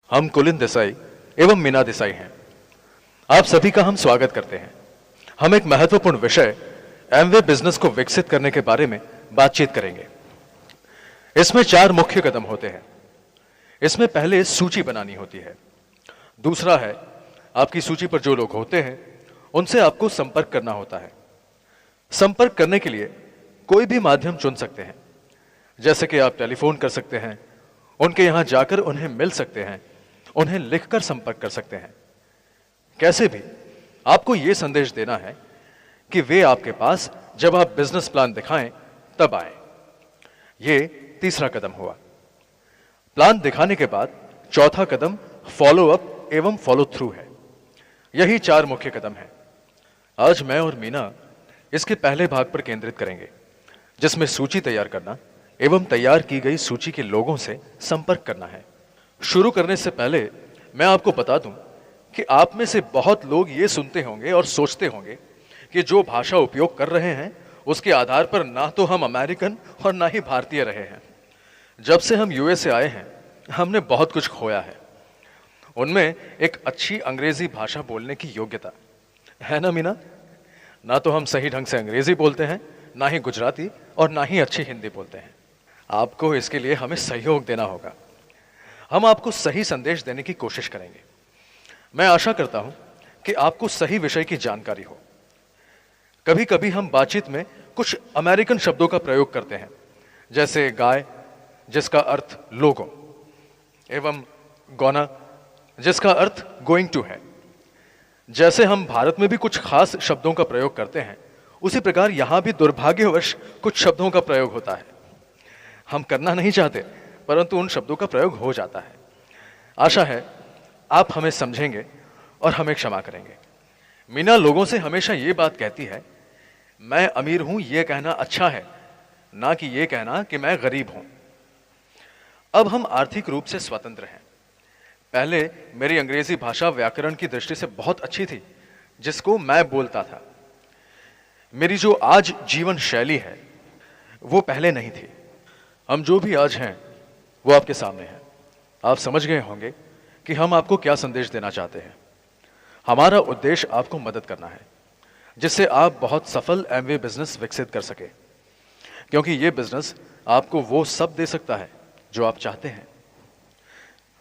हम कुलिन देसाई एवं मीना देसाई हैं। आप सभी का हम स्वागत करते हैं। हम एक महत्वपूर्ण विषय एमवे बिजनेस को विकसित करने के बारे में बातचीत करेंगे। इसमें 4 मुख्य कदम होते हैं। इसमें पहले सूची बनानी होती है। दूसरा है आपकी सूची पर जो लोग होते हैं उनसे आपको संपर्क करना होता है। संपर्क करने के लिए कोई भी माध्यम चुन सकते हैं, जैसे कि आप टेलीफोन कर सकते हैं, उनके यहां जाकर उन्हें मिल सकते हैं, उन्हें लिखकर संपर्क कर सकते हैं। कैसे भी आपको यह संदेश देना है कि वे आपके पास जब आप बिजनेस प्लान दिखाएं तब आए। यह तीसरा कदम हुआ। प्लान दिखाने के बाद चौथा कदम फॉलो अप एवं फॉलो थ्रू है। यही 4 मुख्य कदम हैं। आज मैं और मीना इसके पहले भाग पर केंद्रित करेंगे, जिसमें सूची तैयार करना एवं तैयार की गई सूची के लोगों से संपर्क करना है। शुरू करने से पहले मैं आपको बता दूं कि आप में से बहुत लोग ये सुनते होंगे और सोचते होंगे कि जो भाषा उपयोग कर रहे हैं उसके आधार पर ना तो हम अमेरिकन और ना ही भारतीय रहे हैं। जब से हम यूएस से आए हैं हमने बहुत कुछ खोया है। उनमें एक अच्छी अंग्रेजी भाषा बोलने की योग्यता है ना मीना? ना तो हम सही ढंग से अंग्रेजी बोलते हैं, ना ही गुजराती और ना ही अच्छी हिंदी बोलते हैं। आपको इसके लिए हमें सहयोग देना होगा। हम आपको सही संदेश देने की कोशिश करेंगे। मैं आशा करता हूं कि आपको सही विषय की जानकारी हो। कभी कभी हम बातचीत में कुछ अमेरिकन शब्दों का प्रयोग करते हैं, जैसे गाय जिसका अर्थ लोगो एवं गोना जिसका अर्थ गोइंग टू है। जैसे हम भारत में भी कुछ खास शब्दों का प्रयोग करते हैं, उसी प्रकार यहां भी दुर्भाग्यवश कुछ शब्दों का प्रयोग होता है। हम करना नहीं चाहते, परंतु उन शब्दों का प्रयोग हो जाता है। आशा है आप हमें समझेंगे और हमें क्षमा करेंगे। मीना लोगों से हमेशा ये बात कहती है, मैं अमीर हूं यह कहना अच्छा है, ना कि यह कहना कि मैं गरीब हूं। अब हम आर्थिक रूप से स्वतंत्र हैं। पहले मेरी अंग्रेजी भाषा व्याकरण की दृष्टि से बहुत अच्छी थी, जिसको मैं बोलता था। मेरी जो आज जीवन शैली है वो पहले नहीं थी। हम जो भी आज हैं वो आपके सामने है। आप समझ गए होंगे कि हम आपको क्या संदेश देना चाहते हैं। हमारा उद्देश्य आपको मदद करना है, जिससे आप बहुत सफल एमवे बिजनेस विकसित कर सके, क्योंकि यह बिजनेस आपको वो सब दे सकता है जो आप चाहते हैं।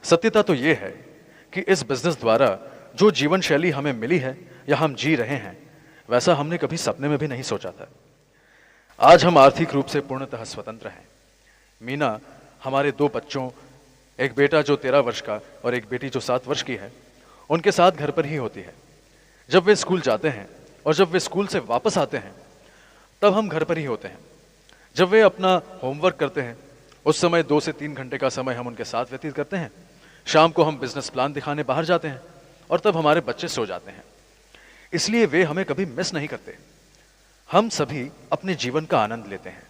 सत्यता तो यह है कि इस बिजनेस द्वारा जो जीवन शैली हमें मिली है या हम जी रहे हैं, वैसा हमने कभी सपने में भी नहीं सोचा था। आज हम आर्थिक रूप से पूर्णतः स्वतंत्र हैं। मीना हमारे 2 बच्चों, एक बेटा जो 13 वर्ष का और एक बेटी जो 7 वर्ष की है, उनके साथ घर पर ही होती है। जब वे स्कूल जाते हैं और जब वे स्कूल से वापस आते हैं तब हम घर पर ही होते हैं। जब वे अपना होमवर्क करते हैं उस समय 2 से 3 घंटे का समय हम उनके साथ व्यतीत करते हैं। शाम को हम बिजनेस प्लान दिखाने बाहर जाते हैं और तब हमारे बच्चे सो जाते हैं। इसलिए वे हमें कभी मिस नहीं करते। हम सभी अपने जीवन का आनंद लेते हैं।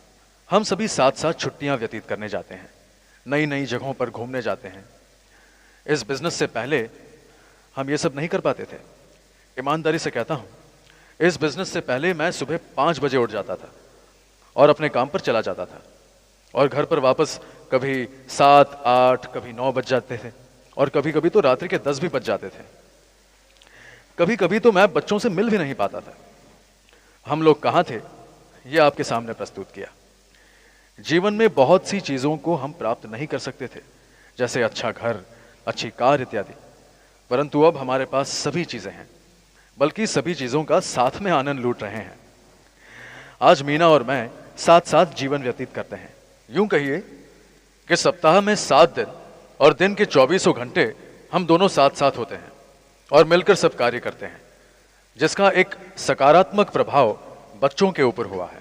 हम सभी साथ साथ छुट्टियां व्यतीत करने जाते हैं, नई नई जगहों पर घूमने जाते हैं। इस बिजनेस से पहले हम ये सब नहीं कर पाते थे। ईमानदारी से कहता हूं, इस बिजनेस से पहले मैं सुबह 5 बजे उठ जाता था और अपने काम पर चला जाता था, और घर पर वापस कभी 7, 8, कभी 9 बज जाते थे, और कभी कभी तो रात्रि के 10 भी बज जाते थे। कभी कभी तो मैं बच्चों से मिल भी नहीं पाता था। हम लोग कहां थे ये आपके सामने प्रस्तुत किया। जीवन में बहुत सी चीजों को हम प्राप्त नहीं कर सकते थे, जैसे अच्छा घर, अच्छी कार इत्यादि, परंतु अब हमारे पास सभी चीजें हैं, बल्कि सभी चीजों का साथ में आनंद लूट रहे हैं। आज मीना और मैं साथ साथ जीवन व्यतीत करते हैं। यूं कहिए कि सप्ताह में 7 दिन और दिन के 24 घंटे हम दोनों साथ साथ होते हैं और मिलकर सब कार्य करते हैं, जिसका एक सकारात्मक प्रभाव बच्चों के ऊपर हुआ है।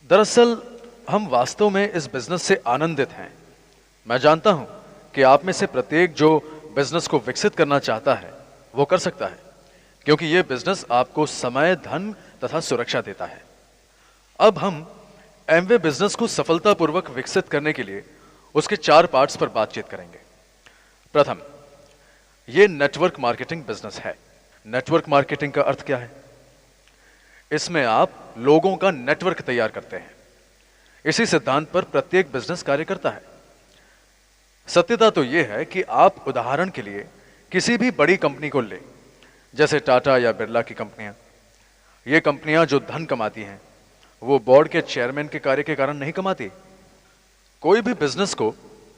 दरअसल हम वास्तव में इस बिजनेस से आनंदित हैं। मैं जानता हूं कि आप में से प्रत्येक जो बिजनेस को विकसित करना चाहता है वो कर सकता है, क्योंकि यह बिजनेस आपको समय, धन तथा सुरक्षा देता है। अब हम एमवे बिजनेस को सफलतापूर्वक विकसित करने के लिए उसके 4 पार्ट्स पर बातचीत करेंगे। प्रथम, यह नेटवर्क मार्केटिंग बिजनेस है। नेटवर्क मार्केटिंग का अर्थ क्या है? इसमें आप लोगों का नेटवर्क तैयार करते हैं। इसी सिद्धांत पर प्रत्येक बिजनेस कार्य करता है। सत्यता तो यह है कि आप उदाहरण के लिए किसी भी बड़ी कंपनी को ले, जैसे टाटा या बिरला की कंपनियां। ये कंपनियां जो धन कमाती हैं वो बोर्ड के चेयरमैन के कार्य के कारण नहीं कमाती। कोई भी बिजनेस को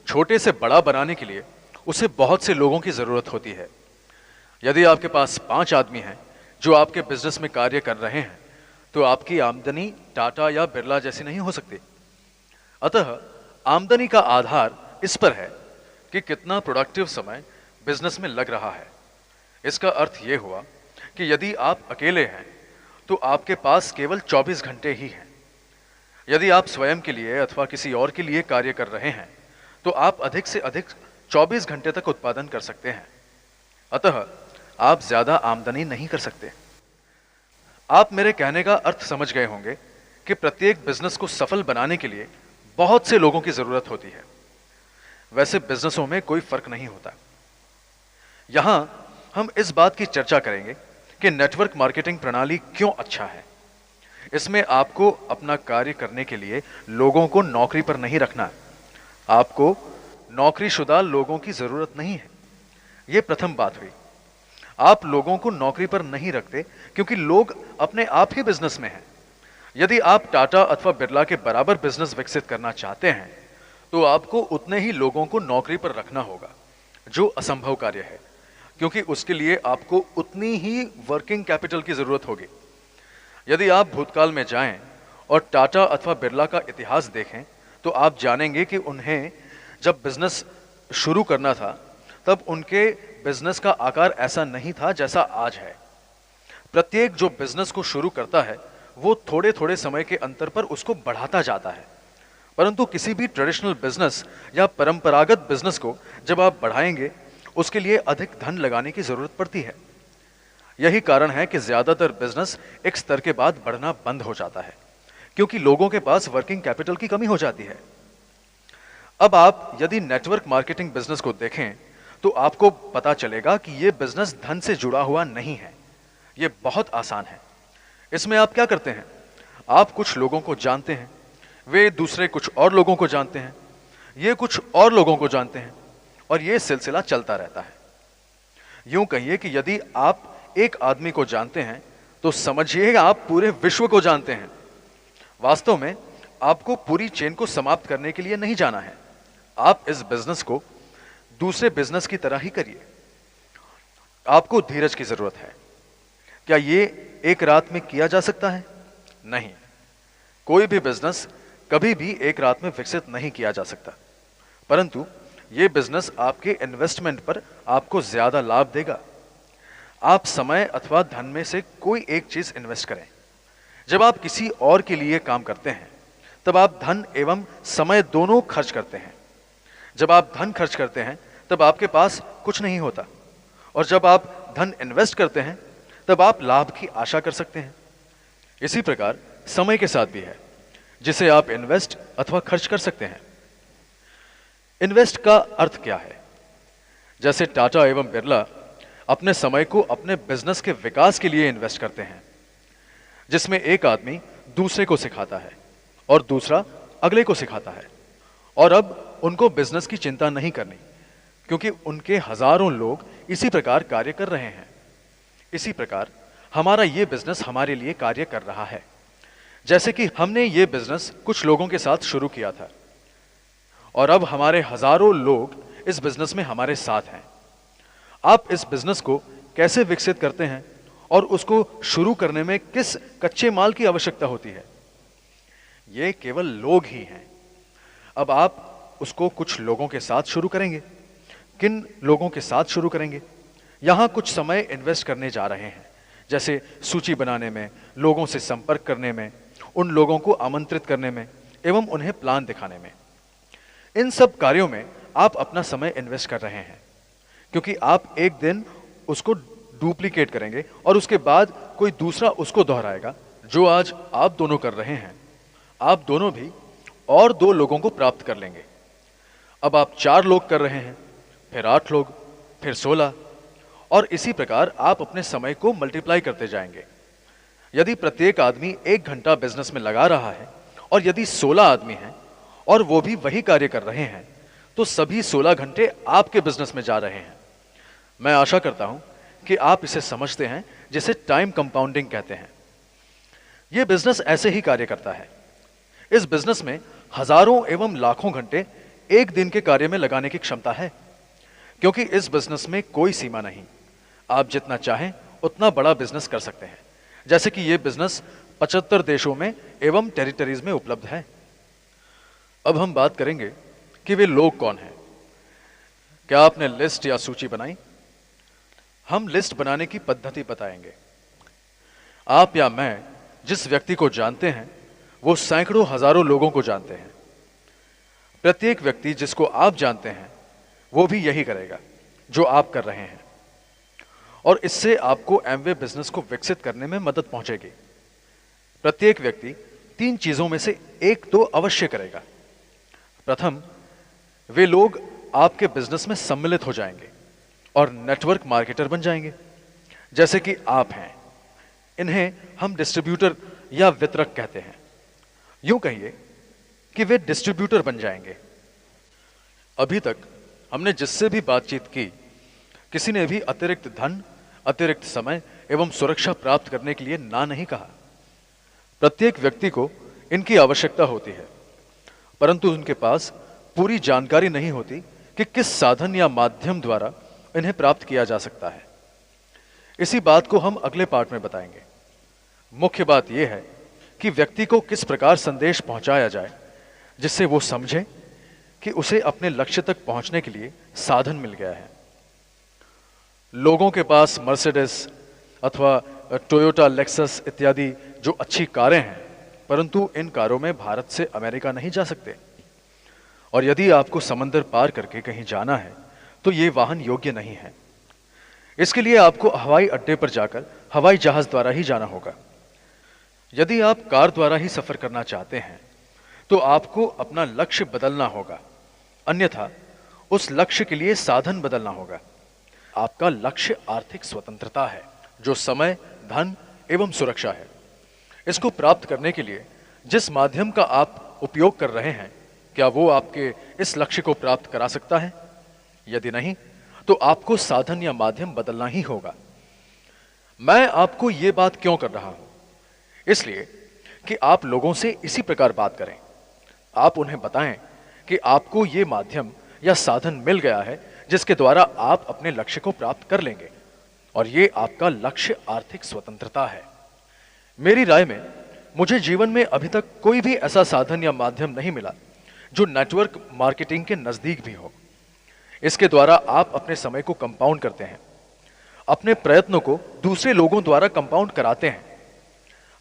छोटे से बड़ा बनाने के लिए उसे बहुत से लोगों की जरूरत होती है। यदि आपके पास 5 आदमी हैं जो आपके बिजनेस में कार्य कर रहे हैं तो आपकी आमदनी टाटा या बिरला जैसी नहीं हो सकती। अतः आमदनी का आधार इस पर है कि कितना प्रोडक्टिव समय बिजनेस में लग रहा है। इसका अर्थ यह हुआ कि यदि आप अकेले हैं तो आपके पास केवल 24 घंटे ही हैं। यदि आप स्वयं के लिए अथवा किसी और के लिए कार्य कर रहे हैं तो आप अधिक से अधिक 24 घंटे तक उत्पादन कर सकते हैं। अतः आप ज्यादा आमदनी नहीं कर सकते। आप मेरे कहने का अर्थ समझ गए होंगे कि प्रत्येक बिजनेस को सफल बनाने के लिए बहुत से लोगों की जरूरत होती है। वैसे बिजनेसों में कोई फर्क नहीं होता। यहां हम इस बात की चर्चा करेंगे कि नेटवर्क मार्केटिंग प्रणाली क्यों अच्छा है। इसमें आपको अपना कार्य करने के लिए लोगों को नौकरी पर नहीं रखना। आपको नौकरीशुदा लोगों की जरूरत नहीं है। यह प्रथम बात हुई। आप लोगों को नौकरी पर नहीं रखते क्योंकि लोग अपने आप ही बिजनेस में हैं। यदि आप टाटा अथवा बिरला के बराबर बिजनेस विकसित करना चाहते हैं तो आपको उतने ही लोगों को नौकरी पर रखना होगा, जो असंभव कार्य है, क्योंकि उसके लिए आपको उतनी ही वर्किंग कैपिटल की जरूरत होगी। यदि आप भूतकाल में जाएं और टाटा अथवा बिरला का इतिहास देखें तो आप जानेंगे कि उन्हें जब बिजनेस शुरू करना था तब उनके बिजनेस का आकार ऐसा नहीं था जैसा आज है। प्रत्येक जो बिजनेस को शुरू करता है वो थोड़े थोड़े समय के अंतर पर उसको बढ़ाता जाता है, परंतु किसी भी ट्रेडिशनल बिजनेस या परंपरागत बिजनेस को जब आप बढ़ाएंगे उसके लिए अधिक धन लगाने की जरूरत पड़ती है। यही कारण है कि ज्यादातर बिजनेस एक स्तर के बाद बढ़ना बंद हो जाता है, क्योंकि लोगों के पास वर्किंग कैपिटल की कमी हो जाती है। अब आप यदि नेटवर्क मार्केटिंग बिजनेस को देखें तो आपको पता चलेगा कि यह बिजनेस धन से जुड़ा हुआ नहीं है। यह बहुत आसान है। इसमें आप क्या करते हैं? आप कुछ लोगों को जानते हैं, वे दूसरे कुछ और लोगों को जानते हैं, ये कुछ और लोगों को जानते हैं, और यह सिलसिला चलता रहता है। यूं कहिए कि यदि आप एक आदमी को जानते हैं तो समझिए आप पूरे विश्व को जानते हैं। वास्तव में आपको पूरी चेन को समाप्त करने के लिए नहीं जाना है। आप इस बिजनेस को दूसरे बिजनेस की तरह ही करिए। आपको धीरज की जरूरत है। क्या यह एक रात में किया जा सकता है? नहीं। कोई भी बिजनेस कभी भी एक रात में विकसित नहीं किया जा सकता, परंतु यह बिजनेस आपके इन्वेस्टमेंट पर आपको ज्यादा लाभ देगा। आप समय अथवा धन में से कोई एक चीज इन्वेस्ट करें। जब आप किसी और के लिए काम करते हैं तब आप धन एवं समय दोनों खर्च करते हैं। जब आप धन खर्च करते हैं तब आपके पास कुछ नहीं होता, और जब आप धन इन्वेस्ट करते हैं तब आप लाभ की आशा कर सकते हैं। इसी प्रकार समय के साथ भी है, जिसे आप इन्वेस्ट अथवा खर्च कर सकते हैं। इन्वेस्ट का अर्थ क्या है? जैसे टाटा एवं बिरला अपने समय को अपने बिजनेस के विकास के लिए इन्वेस्ट करते हैं, जिसमें एक आदमी दूसरे को सिखाता है और दूसरा अगले को सिखाता है, और अब उनको बिजनेस की चिंता नहीं करनी, क्योंकि उनके हजारों लोग इसी प्रकार कार्य कर रहे हैं। इसी प्रकार हमारा ये बिजनेस हमारे लिए कार्य कर रहा है। जैसे कि हमने ये बिजनेस कुछ लोगों के साथ शुरू किया था और अब हमारे हजारों लोग इस बिजनेस में हमारे साथ हैं। आप इस बिजनेस को कैसे विकसित करते हैं और उसको शुरू करने में किस कच्चे माल की आवश्यकता होती है? ये केवल लोग ही हैं। अब आप उसको कुछ लोगों के साथ शुरू करेंगे। किन लोगों के साथ शुरू करेंगे? यहां कुछ समय इन्वेस्ट करने जा रहे हैं, जैसे सूची बनाने में, लोगों से संपर्क करने में, उन लोगों को आमंत्रित करने में एवं उन्हें प्लान दिखाने में। इन सब कार्यों में आप अपना समय इन्वेस्ट कर रहे हैं, क्योंकि आप एक दिन उसको डुप्लीकेट करेंगे और उसके बाद कोई दूसरा उसको दोहराएगा। जो आज आप दोनों कर रहे हैं, आप दोनों भी और 2 लोगों को प्राप्त कर लेंगे। अब आप 4 लोग कर रहे हैं, फिर 8 लोग, फिर 16, और इसी प्रकार आप अपने समय को मल्टीप्लाई करते जाएंगे। यदि प्रत्येक आदमी 1 घंटा बिजनेस में लगा रहा है और यदि 16 आदमी हैं और वो भी वही कार्य कर रहे हैं, तो सभी 16 घंटे आपके बिजनेस में जा रहे हैं। मैं आशा करता हूं कि आप इसे समझते हैं, जिसे टाइम कंपाउंडिंग कहते हैं। यह बिजनेस ऐसे ही कार्य करता है। इस बिजनेस में हजारों एवं लाखों घंटे एक दिन के कार्य में लगाने की क्षमता है, क्योंकि इस बिजनेस में कोई सीमा नहीं। आप जितना चाहें उतना बड़ा बिजनेस कर सकते हैं, जैसे कि यह बिजनेस 75 देशों में एवं टेरिटरीज में उपलब्ध है। अब हम बात करेंगे कि वे लोग कौन हैं। क्या आपने लिस्ट या सूची बनाई? हम लिस्ट बनाने की पद्धति बताएंगे। आप या मैं जिस व्यक्ति को जानते हैं, वो सैकड़ों हजारों लोगों को जानते हैं। प्रत्येक व्यक्ति जिसको आप जानते हैं, वो भी यही करेगा जो आप कर रहे हैं, और इससे आपको एमवे बिजनेस को विकसित करने में मदद पहुंचेगी। प्रत्येक व्यक्ति 3 चीजों में से एक तो अवश्य करेगा। प्रथम, वे लोग आपके बिजनेस में सम्मिलित हो जाएंगे और नेटवर्क मार्केटर बन जाएंगे, जैसे कि आप हैं। इन्हें हम डिस्ट्रीब्यूटर या वितरक कहते हैं। यूं कहिए कि वे डिस्ट्रीब्यूटर बन जाएंगे। अभी तक हमने जिससे भी बातचीत की, किसी ने भी अतिरिक्त धन, अतिरिक्त समय एवं सुरक्षा प्राप्त करने के लिए ना नहीं कहा। प्रत्येक व्यक्ति को इनकी आवश्यकता होती है, परंतु उनके पास पूरी जानकारी नहीं होती कि किस साधन या माध्यम द्वारा इन्हें प्राप्त किया जा सकता है। इसी बात को हम अगले पार्ट में बताएंगे। मुख्य बात यह है कि व्यक्ति को किस प्रकार संदेश पहुंचाया जाए, जिससे वो समझे कि उसे अपने लक्ष्य तक पहुंचने के लिए साधन मिल गया है। लोगों के पास मर्सिडीज अथवा टोयोटा, लेक्सस इत्यादि जो अच्छी कारें हैं, परंतु इन कारों में भारत से अमेरिका नहीं जा सकते। और यदि आपको समंदर पार करके कहीं जाना है, तो ये वाहन योग्य नहीं है। इसके लिए आपको हवाई अड्डे पर जाकर हवाई जहाज द्वारा ही जाना होगा। यदि आप कार द्वारा ही सफर करना चाहते हैं, तो आपको अपना लक्ष्य बदलना होगा, अन्यथा उस लक्ष्य के लिए साधन बदलना होगा। आपका लक्ष्य आर्थिक स्वतंत्रता है, जो समय, धन एवं सुरक्षा है। इसको प्राप्त करने के लिए जिस माध्यम का आप उपयोग कर रहे हैं, क्या वो आपके इस लक्ष्य को प्राप्त करा सकता है? यदि नहीं, तो आपको साधन या माध्यम बदलना ही होगा। मैं आपको यह बात क्यों कर रहा हूं? इसलिए कि आप लोगों से इसी प्रकार बात करें। आप उन्हें बताएं कि आपको यह माध्यम या साधन मिल गया है, जिसके द्वारा आप अपने लक्ष्य को प्राप्त कर लेंगे, और यह आपका लक्ष्य आर्थिक स्वतंत्रता है। मेरी राय में मुझे जीवन में अभी तक कोई भी ऐसा साधन या माध्यम नहीं मिला जो नेटवर्क मार्केटिंग के नजदीक भी हो। इसके द्वारा आप अपने समय को कंपाउंड करते हैं, अपने प्रयत्नों को दूसरे लोगों द्वारा कंपाउंड कराते हैं।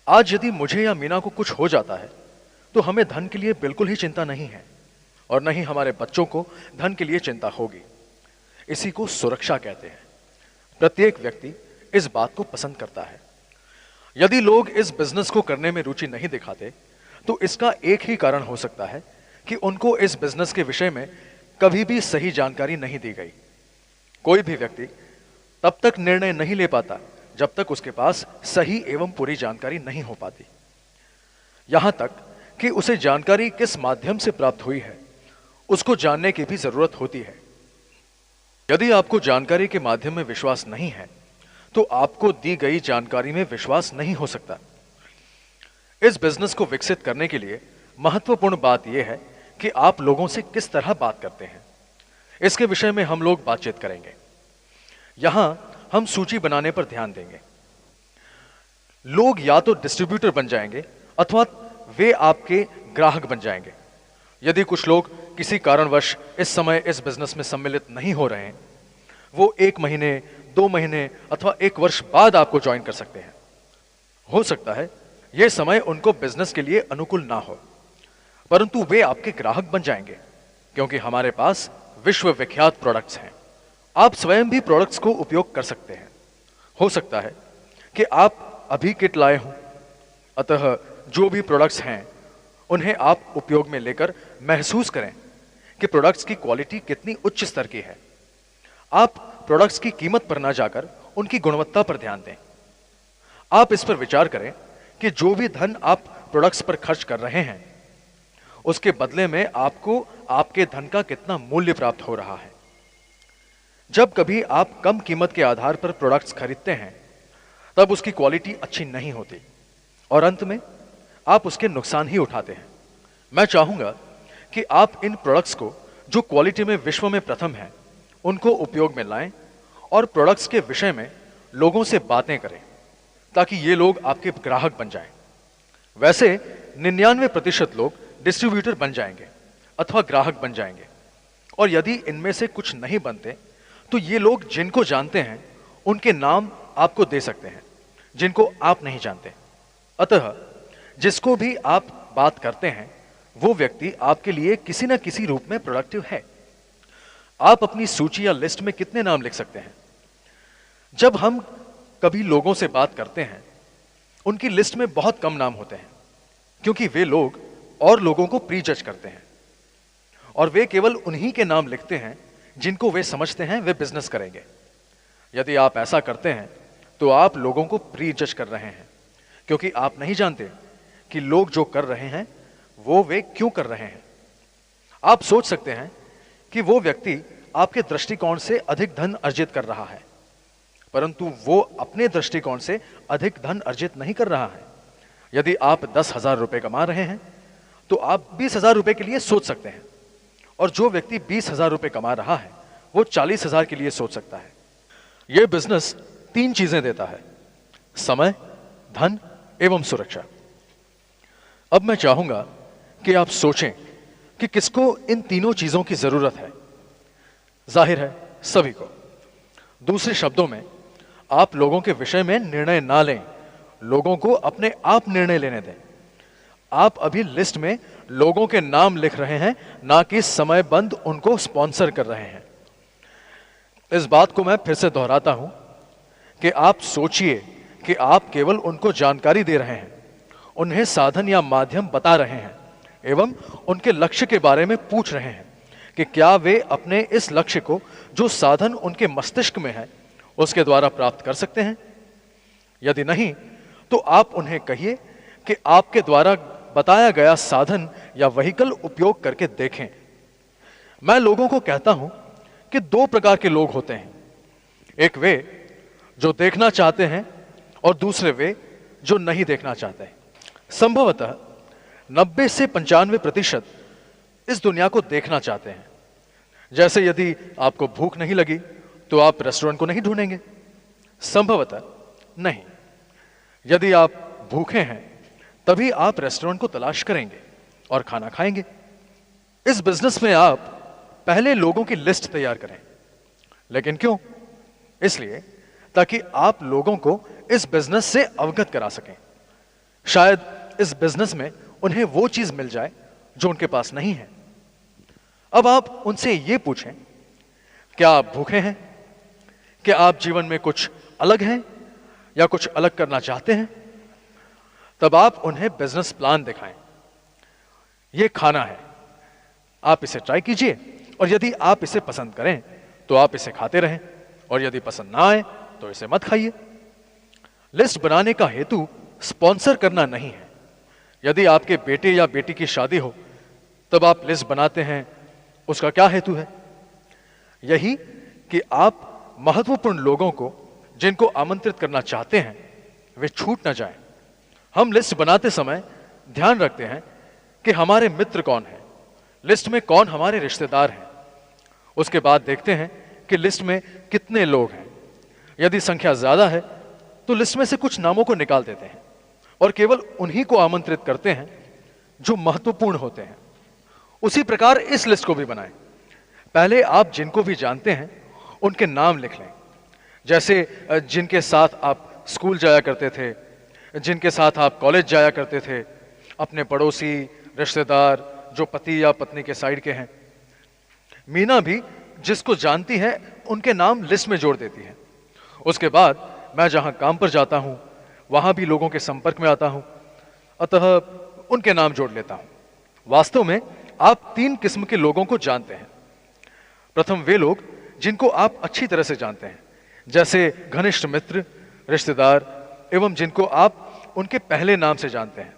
आज यदि मुझे या मीना को कुछ हो जाता है, तो हमें धन के लिए बिल्कुल ही चिंता नहीं है, और न ही हमारे बच्चों को धन के लिए चिंता होगी। इसी को सुरक्षा कहते हैं। प्रत्येक व्यक्ति इस बात को पसंद करता है। यदि लोग इस बिजनेस को करने में रुचि नहीं दिखाते, तो इसका एक ही कारण हो सकता है कि उनको इस बिजनेस के विषय में कभी भी सही जानकारी नहीं दी गई। कोई भी व्यक्ति तब तक निर्णय नहीं ले पाता जब तक उसके पास सही एवं पूरी जानकारी नहीं हो पाती। यहां तक कि उसे जानकारी किस माध्यम से प्राप्त हुई है, उसको जानने की भी जरूरत होती है। यदि आपको जानकारी के माध्यम में विश्वास नहीं है, तो आपको दी गई जानकारी में विश्वास नहीं हो सकता। इस बिजनेस को विकसित करने के लिए महत्वपूर्ण बात यह है कि आप लोगों से किस तरह बात करते हैं। इसके विषय में हम लोग बातचीत करेंगे। यहां हम सूची बनाने पर ध्यान देंगे। लोग या तो डिस्ट्रीब्यूटर बन जाएंगे अथवा वे आपके ग्राहक बन जाएंगे। यदि कुछ लोग किसी कारणवश इस समय इस बिजनेस में सम्मिलित नहीं हो रहे हैं, वो 1 महीने, 2 महीने अथवा 1 वर्ष बाद आपको ज्वाइन कर सकते हैं। हो सकता है यह समय उनको बिजनेस के लिए अनुकूल ना हो, परंतु वे आपके ग्राहक बन जाएंगे, क्योंकि हमारे पास विश्व विख्यात प्रोडक्ट्स हैं। आप स्वयं भी प्रोडक्ट्स को उपयोग कर सकते हैं। हो सकता है कि आप अभी किट लाए हों, अतः जो भी प्रोडक्ट्स हैं उन्हें आप उपयोग में लेकर महसूस करें कि प्रोडक्ट्स की क्वालिटी कितनी उच्च स्तर की है। आप प्रोडक्ट्स की कीमत पर ना जाकर उनकी गुणवत्ता पर ध्यान दें। आप इस पर विचार करें कि जो भी धन आप प्रोडक्ट्स पर खर्च कर रहे हैं, उसके बदले में आपको आपके धन का कितना मूल्य प्राप्त हो रहा है। जब कभी आप कम कीमत के आधार पर प्रोडक्ट्स खरीदते हैं तब उसकी क्वालिटी अच्छी नहीं होती और अंत में आप उसके नुकसान ही उठाते हैं। मैं चाहूंगा कि आप इन प्रोडक्ट्स को जो क्वालिटी में विश्व में प्रथम है उनको उपयोग में लाएं और प्रोडक्ट्स के विषय में लोगों से बातें करें ताकि ये लोग आपके ग्राहक बन जाएं। वैसे 99% लोग डिस्ट्रीब्यूटर बन जाएंगे अथवा ग्राहक बन जाएंगे और यदि इनमें से कुछ नहीं बनते तो ये लोग जिनको जानते हैं उनके नाम आपको दे सकते हैं जिनको आप नहीं जानते। अतः जिसको भी आप बात करते हैं वो व्यक्ति आपके लिए किसी न किसी रूप में प्रोडक्टिव है। आप अपनी सूची या लिस्ट में कितने नाम लिख सकते हैं? जब हम कभी लोगों से बात करते हैं उनकी लिस्ट में बहुत कम नाम होते हैं क्योंकि वे लोग और लोगों को प्री जज करते हैं और वे केवल उन्हीं के नाम लिखते हैं जिनको वे समझते हैं वे बिजनेस करेंगे। यदि आप ऐसा करते हैं तो आप लोगों को प्री जज कर रहे हैं क्योंकि आप नहीं जानते कि लोग जो कर रहे हैं वो वे क्यों कर रहे हैं। आप सोच सकते हैं कि वो व्यक्ति आपके दृष्टिकोण से अधिक धन अर्जित कर रहा है परंतु वो अपने दृष्टिकोण से अधिक धन अर्जित नहीं कर रहा है। यदि आप 10,000 रुपए कमा रहे हैं तो आप 20,000 रुपए के लिए सोच सकते हैं और जो व्यक्ति 20,000 रुपए कमा रहा है वो 40,000 के लिए सोच सकता है। यह बिजनेस 3 चीजें देता है, समय, धन एवं सुरक्षा। अब मैं चाहूंगा कि आप सोचें कि किसको इन तीनों चीजों की जरूरत है। जाहिर है सभी को। दूसरे शब्दों में आप लोगों के विषय में निर्णय ना लें, लोगों को अपने आप निर्णय लेने दें। आप अभी लिस्ट में लोगों के नाम लिख रहे हैं ना कि समयबंद उनको स्पॉन्सर कर रहे हैं। इस बात को मैं फिर से दोहराता हूं कि आप सोचिए कि आप केवल उनको जानकारी दे रहे हैं, उन्हें साधन या माध्यम बता रहे हैं एवं उनके लक्ष्य के बारे में पूछ रहे हैं कि क्या वे अपने इस लक्ष्य को जो साधन उनके मस्तिष्क में है उसके द्वारा प्राप्त कर सकते हैं। यदि नहीं तो आप उन्हें कहिए कि आपके द्वारा बताया गया साधन या व्हीकल उपयोग करके देखें। मैं लोगों को कहता हूं कि 2 प्रकार के लोग होते हैं, एक वे जो देखना चाहते हैं और दूसरे वे जो नहीं देखना चाहते हैं। संभवतः 90 से 95% इस दुनिया को देखना चाहते हैं। जैसे यदि आपको भूख नहीं लगी तो आप रेस्टोरेंट को नहीं ढूंढेंगे? संभवतः नहीं। यदि आप भूखे हैं तभी आप रेस्टोरेंट को तलाश करेंगे और खाना खाएंगे। इस बिजनेस में आप पहले लोगों की लिस्ट तैयार करें। लेकिन क्यों? इसलिए ताकि आप लोगों को इस बिजनेस से अवगत करा सकें। शायद इस बिजनेस में उन्हें वो चीज मिल जाए जो उनके पास नहीं है। अब आप उनसे ये पूछें, क्या आप भूखे हैं? क्या आप जीवन में कुछ अलग हैं या कुछ अलग करना चाहते हैं? तब आप उन्हें बिजनेस प्लान दिखाएं। यह खाना है, आप इसे ट्राई कीजिए और यदि आप इसे पसंद करें तो आप इसे खाते रहें और यदि पसंद ना आए तो इसे मत खाइए। लिस्ट बनाने का हेतु स्पॉन्सर करना नहीं है। यदि आपके बेटे या बेटी की शादी हो तब आप लिस्ट बनाते हैं, उसका क्या हेतु है? यही कि आप महत्वपूर्ण लोगों को जिनको आमंत्रित करना चाहते हैं वे छूट ना जाएं। हम लिस्ट बनाते समय ध्यान रखते हैं कि हमारे मित्र कौन हैं, लिस्ट में कौन हमारे रिश्तेदार हैं। उसके बाद देखते हैं कि लिस्ट में कितने लोग हैं। यदि संख्या ज्यादा है तो लिस्ट में से कुछ नामों को निकाल देते हैं और केवल उन्हीं को आमंत्रित करते हैं जो महत्वपूर्ण होते हैं। उसी प्रकार इस लिस्ट को भी बनाएं। पहले आप जिनको भी जानते हैं उनके नाम लिख लें, जैसे जिनके साथ आप स्कूल जाया करते थे, जिनके साथ आप कॉलेज जाया करते थे, अपने पड़ोसी, रिश्तेदार जो पति या पत्नी के साइड के हैं। मीना भी जिसको जानती है उनके नाम लिस्ट में जोड़ देती है। उसके बाद मैं जहां काम पर जाता हूं वहां भी लोगों के संपर्क में आता हूं, अतः उनके नाम जोड़ लेता हूं। वास्तव में आप 3 किस्म के लोगों को जानते हैं। प्रथम वे लोग जिनको आप अच्छी तरह से जानते हैं, जैसे घनिष्ठ मित्र, रिश्तेदार एवं जिनको आप उनके पहले नाम से जानते हैं।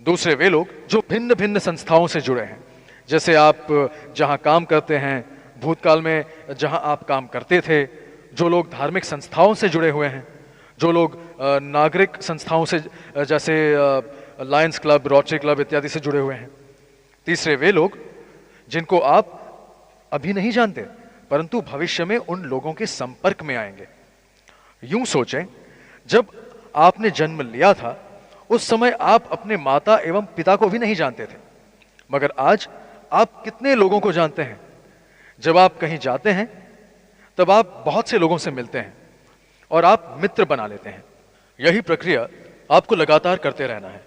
दूसरे वे लोग जो भिन्न भिन्न संस्थाओं से जुड़े हैं, जैसे आप जहां काम करते हैं, भूतकाल में जहां आप काम करते थे, जो लोग धार्मिक संस्थाओं से जुड़े हुए हैं, जो लोग नागरिक संस्थाओं से जैसे लायंस क्लब, रोटरी क्लब इत्यादि से जुड़े हुए हैं। तीसरे वे लोग जिनको आप अभी नहीं जानते परंतु भविष्य में उन लोगों के संपर्क में आएंगे। यूं सोचें, जब आपने जन्म लिया था उस समय आप अपने माता एवं पिता को भी नहीं जानते थे, मगर आज आप कितने लोगों को जानते हैं। जब आप कहीं जाते हैं तब आप बहुत से लोगों से मिलते हैं और आप मित्र बना लेते हैं। यही प्रक्रिया आपको लगातार करते रहना है,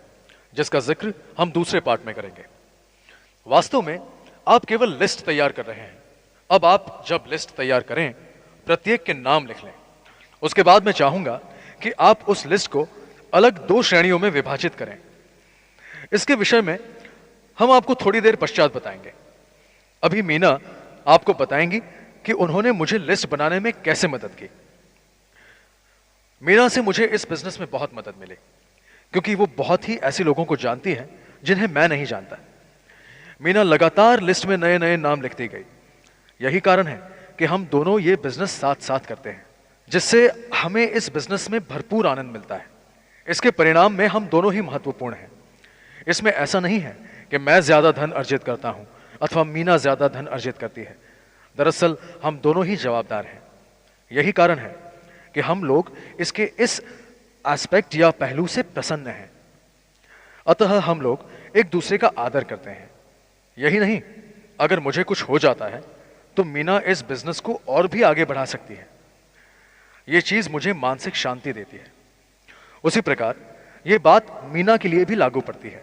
जिसका जिक्र हम दूसरे पार्ट में करेंगे। वास्तव में आप केवल लिस्ट तैयार कर रहे हैं। अब आप जब लिस्ट तैयार करें, प्रत्येक के नाम लिख लें। उसके बाद मैं चाहूंगा कि आप उस लिस्ट को अलग 2 श्रेणियों में विभाजित करें। इसके विषय में हम आपको थोड़ी देर पश्चात बताएंगे। अभी मीना आपको बताएंगी कि उन्होंने मुझे लिस्ट बनाने में कैसे मदद की। मीना से मुझे इस बिजनेस में बहुत मदद मिली, क्योंकि वो बहुत ही ऐसे लोगों को जानती है जिन्हें मैं नहीं जानता। मीना लगातार लिस्ट में नए नए नाम लिखती गई। यही कारण है कि हम दोनों ये बिजनेस साथ साथ करते हैं, जिससे हमें इस बिजनेस में भरपूर आनंद मिलता है। इसके परिणाम में हम दोनों ही महत्वपूर्ण हैं। इसमें ऐसा नहीं है कि मैं ज्यादा धन अर्जित करता हूं अथवा मीना ज्यादा धन अर्जित करती है। दरअसल हम दोनों ही जवाबदार हैं। यही कारण है कि हम लोग इसके इस एस्पेक्ट या पहलू से प्रसन्न हैं। अतः हम लोग एक दूसरे का आदर करते हैं। यही नहीं, अगर मुझे कुछ हो जाता है तो मीना इस बिजनेस को और भी आगे बढ़ा सकती है। यह चीज मुझे मानसिक शांति देती है। उसी प्रकार यह बात मीना के लिए भी लागू पड़ती है।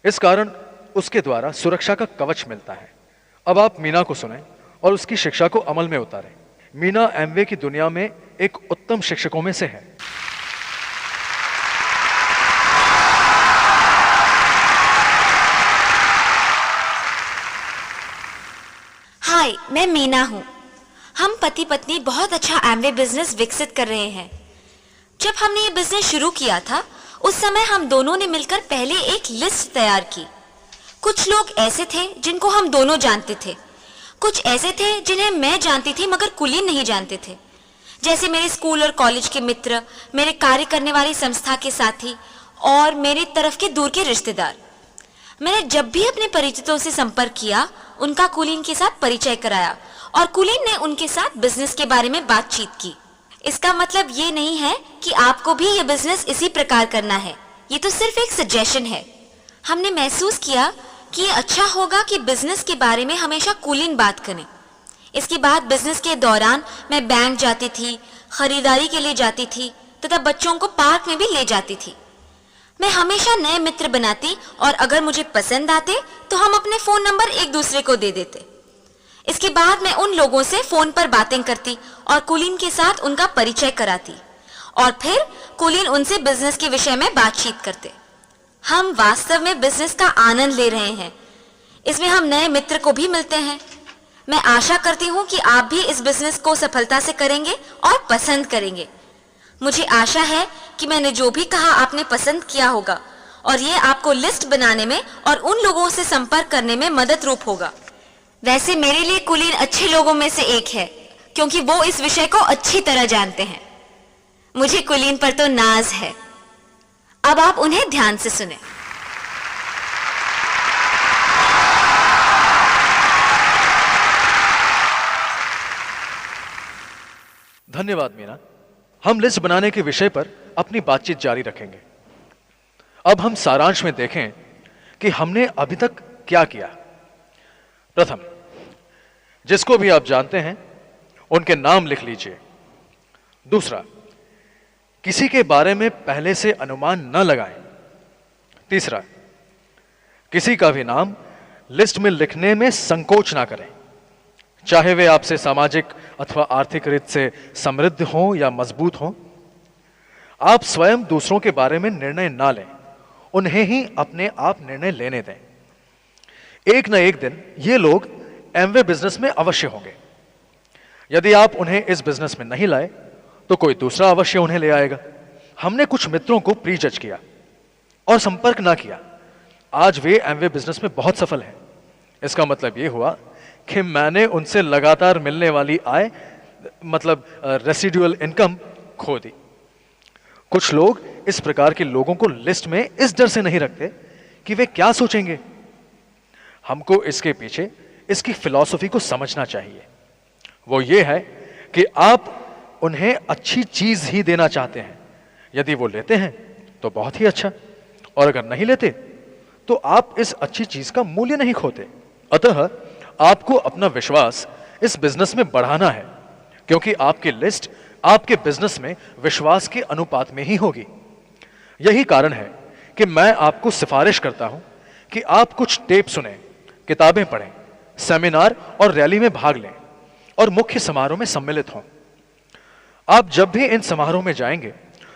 इस कारण उसके द्वारा सुरक्षा का कवच मिलता है। अब आप मीना को सुनें और उसकी शिक्षा को अमल में उतारें। मीना एमवे की दुनिया में एक उत्तम शिक्षकों में से है। हाय, मैं मीना हूँ। हम पति पत्नी बहुत अच्छा एमवे बिजनेस विकसित कर रहे हैं। जब हमने ये बिजनेस शुरू किया था उस समय हम दोनों ने मिलकर पहले एक लिस्ट तैयार की। कुछ लोग ऐसे थे जिनको हम दोनों जानते थे, कुछ ऐसे थे जिन्हें मैं जानती थी मगर कुलीन नहीं जानते थे, जैसे मेरे स्कूल और कॉलेज के मित्र, मेरे कार्य करने वाली संस्था के साथी और मेरी तरफ के दूर के रिश्तेदार। मैंने जब भी अपने परिचितों से संपर्क किया उनका कुलीन के साथ परिचय कराया और कुलीन ने उनके साथ बिजनेस के बारे में बातचीत की। इसका मतलब ये नहीं है कि आपको भी ये बिजनेस इसी प्रकार करना है, ये तो सिर्फ एक सजेशन है। हमने महसूस किया कि ये अच्छा होगा कि बिजनेस के बारे में हमेशा कुलीन बात करें। इसके बाद बिजनेस के दौरान मैं बैंक जाती थी, खरीदारी के लिए जाती थी तथा बच्चों को पार्क में भी ले जाती थी। मैं हमेशा नए मित्र बनाती और अगर मुझे पसंद आते तो हम अपने फोन नंबर एक दूसरे को दे देते। इसके बाद मैं उन लोगों से फोन पर बातें करती और कुलीन के साथ उनका परिचय कराती और फिर कुलीन उनसे बिजनेस के विषय में बातचीत करते। हम वास्तव में बिजनेस का आनंद ले रहे हैं। इसमें हम नए मित्र को भी मिलते हैं। मैं आशा करती हूँ कि आप भी इस बिजनेस को सफलता से करेंगे और पसंद करेंगे। मुझे आशा है कि मैंने जो भी कहा आपने पसंद किया होगा और ये आपको लिस्ट बनाने में और उन लोगों से संपर्क करने में मदद रूप होगा। वैसे मेरे लिए कुलीन अच्छे लोगों में से एक है, क्योंकि वो इस विषय को अच्छी तरह जानते हैं। मुझे कुलीन पर तो नाज है। अब आप उन्हें ध्यान से सुने। धन्यवाद मीना। हम लिस्ट बनाने के विषय पर अपनी बातचीत जारी रखेंगे। अब हम सारांश में देखें कि हमने अभी तक क्या किया। प्रथम, जिसको भी आप जानते हैं उनके नाम लिख लीजिए। दूसरा, किसी के बारे में पहले से अनुमान न लगाएं। तीसरा, किसी का भी नाम लिस्ट में लिखने में संकोच ना करें, चाहे वे आपसे सामाजिक अथवा आर्थिक रीत से समृद्ध हों या मजबूत हों। आप स्वयं दूसरों के बारे में निर्णय ना लें, उन्हें ही अपने आप निर्णय लेने दें। एक न एक दिन ये लोग एमवे बिजनेस में अवश्य होंगे। यदि आप उन्हें इस बिजनेस में नहीं लाए तो कोई दूसरा अवश्य उन्हें ले आएगा। हमने कुछ मित्रों को प्री जज किया और संपर्क ना किया। आज वे एमवे बिजनेस में बहुत सफल हैं। इसका मतलब ये हुआ कि मैंने उनसे लगातार मिलने वाली आय मतलब रेसिडुअल इनकम खो दी। कुछ लोग इस प्रकार के लोगों को लिस्ट में इस डर से नहीं रखते कि वे क्या सोचेंगे। हमको इसके पीछे इसकी फिलॉसफी को समझना चाहिए। वो ये है कि आप उन्हें अच्छी चीज ही देना चाहते हैं। यदि वो लेते हैं तो बहुत ही अच्छा, और अगर नहीं लेते तो आप इस अच्छी चीज का मूल्य नहीं खोते। अतः आपको अपना विश्वास इस बिजनेस में बढ़ाना है, क्योंकि आपकी लिस्ट आपके बिजनेस में विश्वास के अनुपात में ही होगी। यही कारण है कि मैं आपको सिफारिश करता हूं कि आप कुछ टेप सुनें, किताबें पढ़ें, सेमिनार और रैली में भाग लें और मुख्य समारोह में सम्मिलित हों। आप जब भी इन समारोह में जाएंगे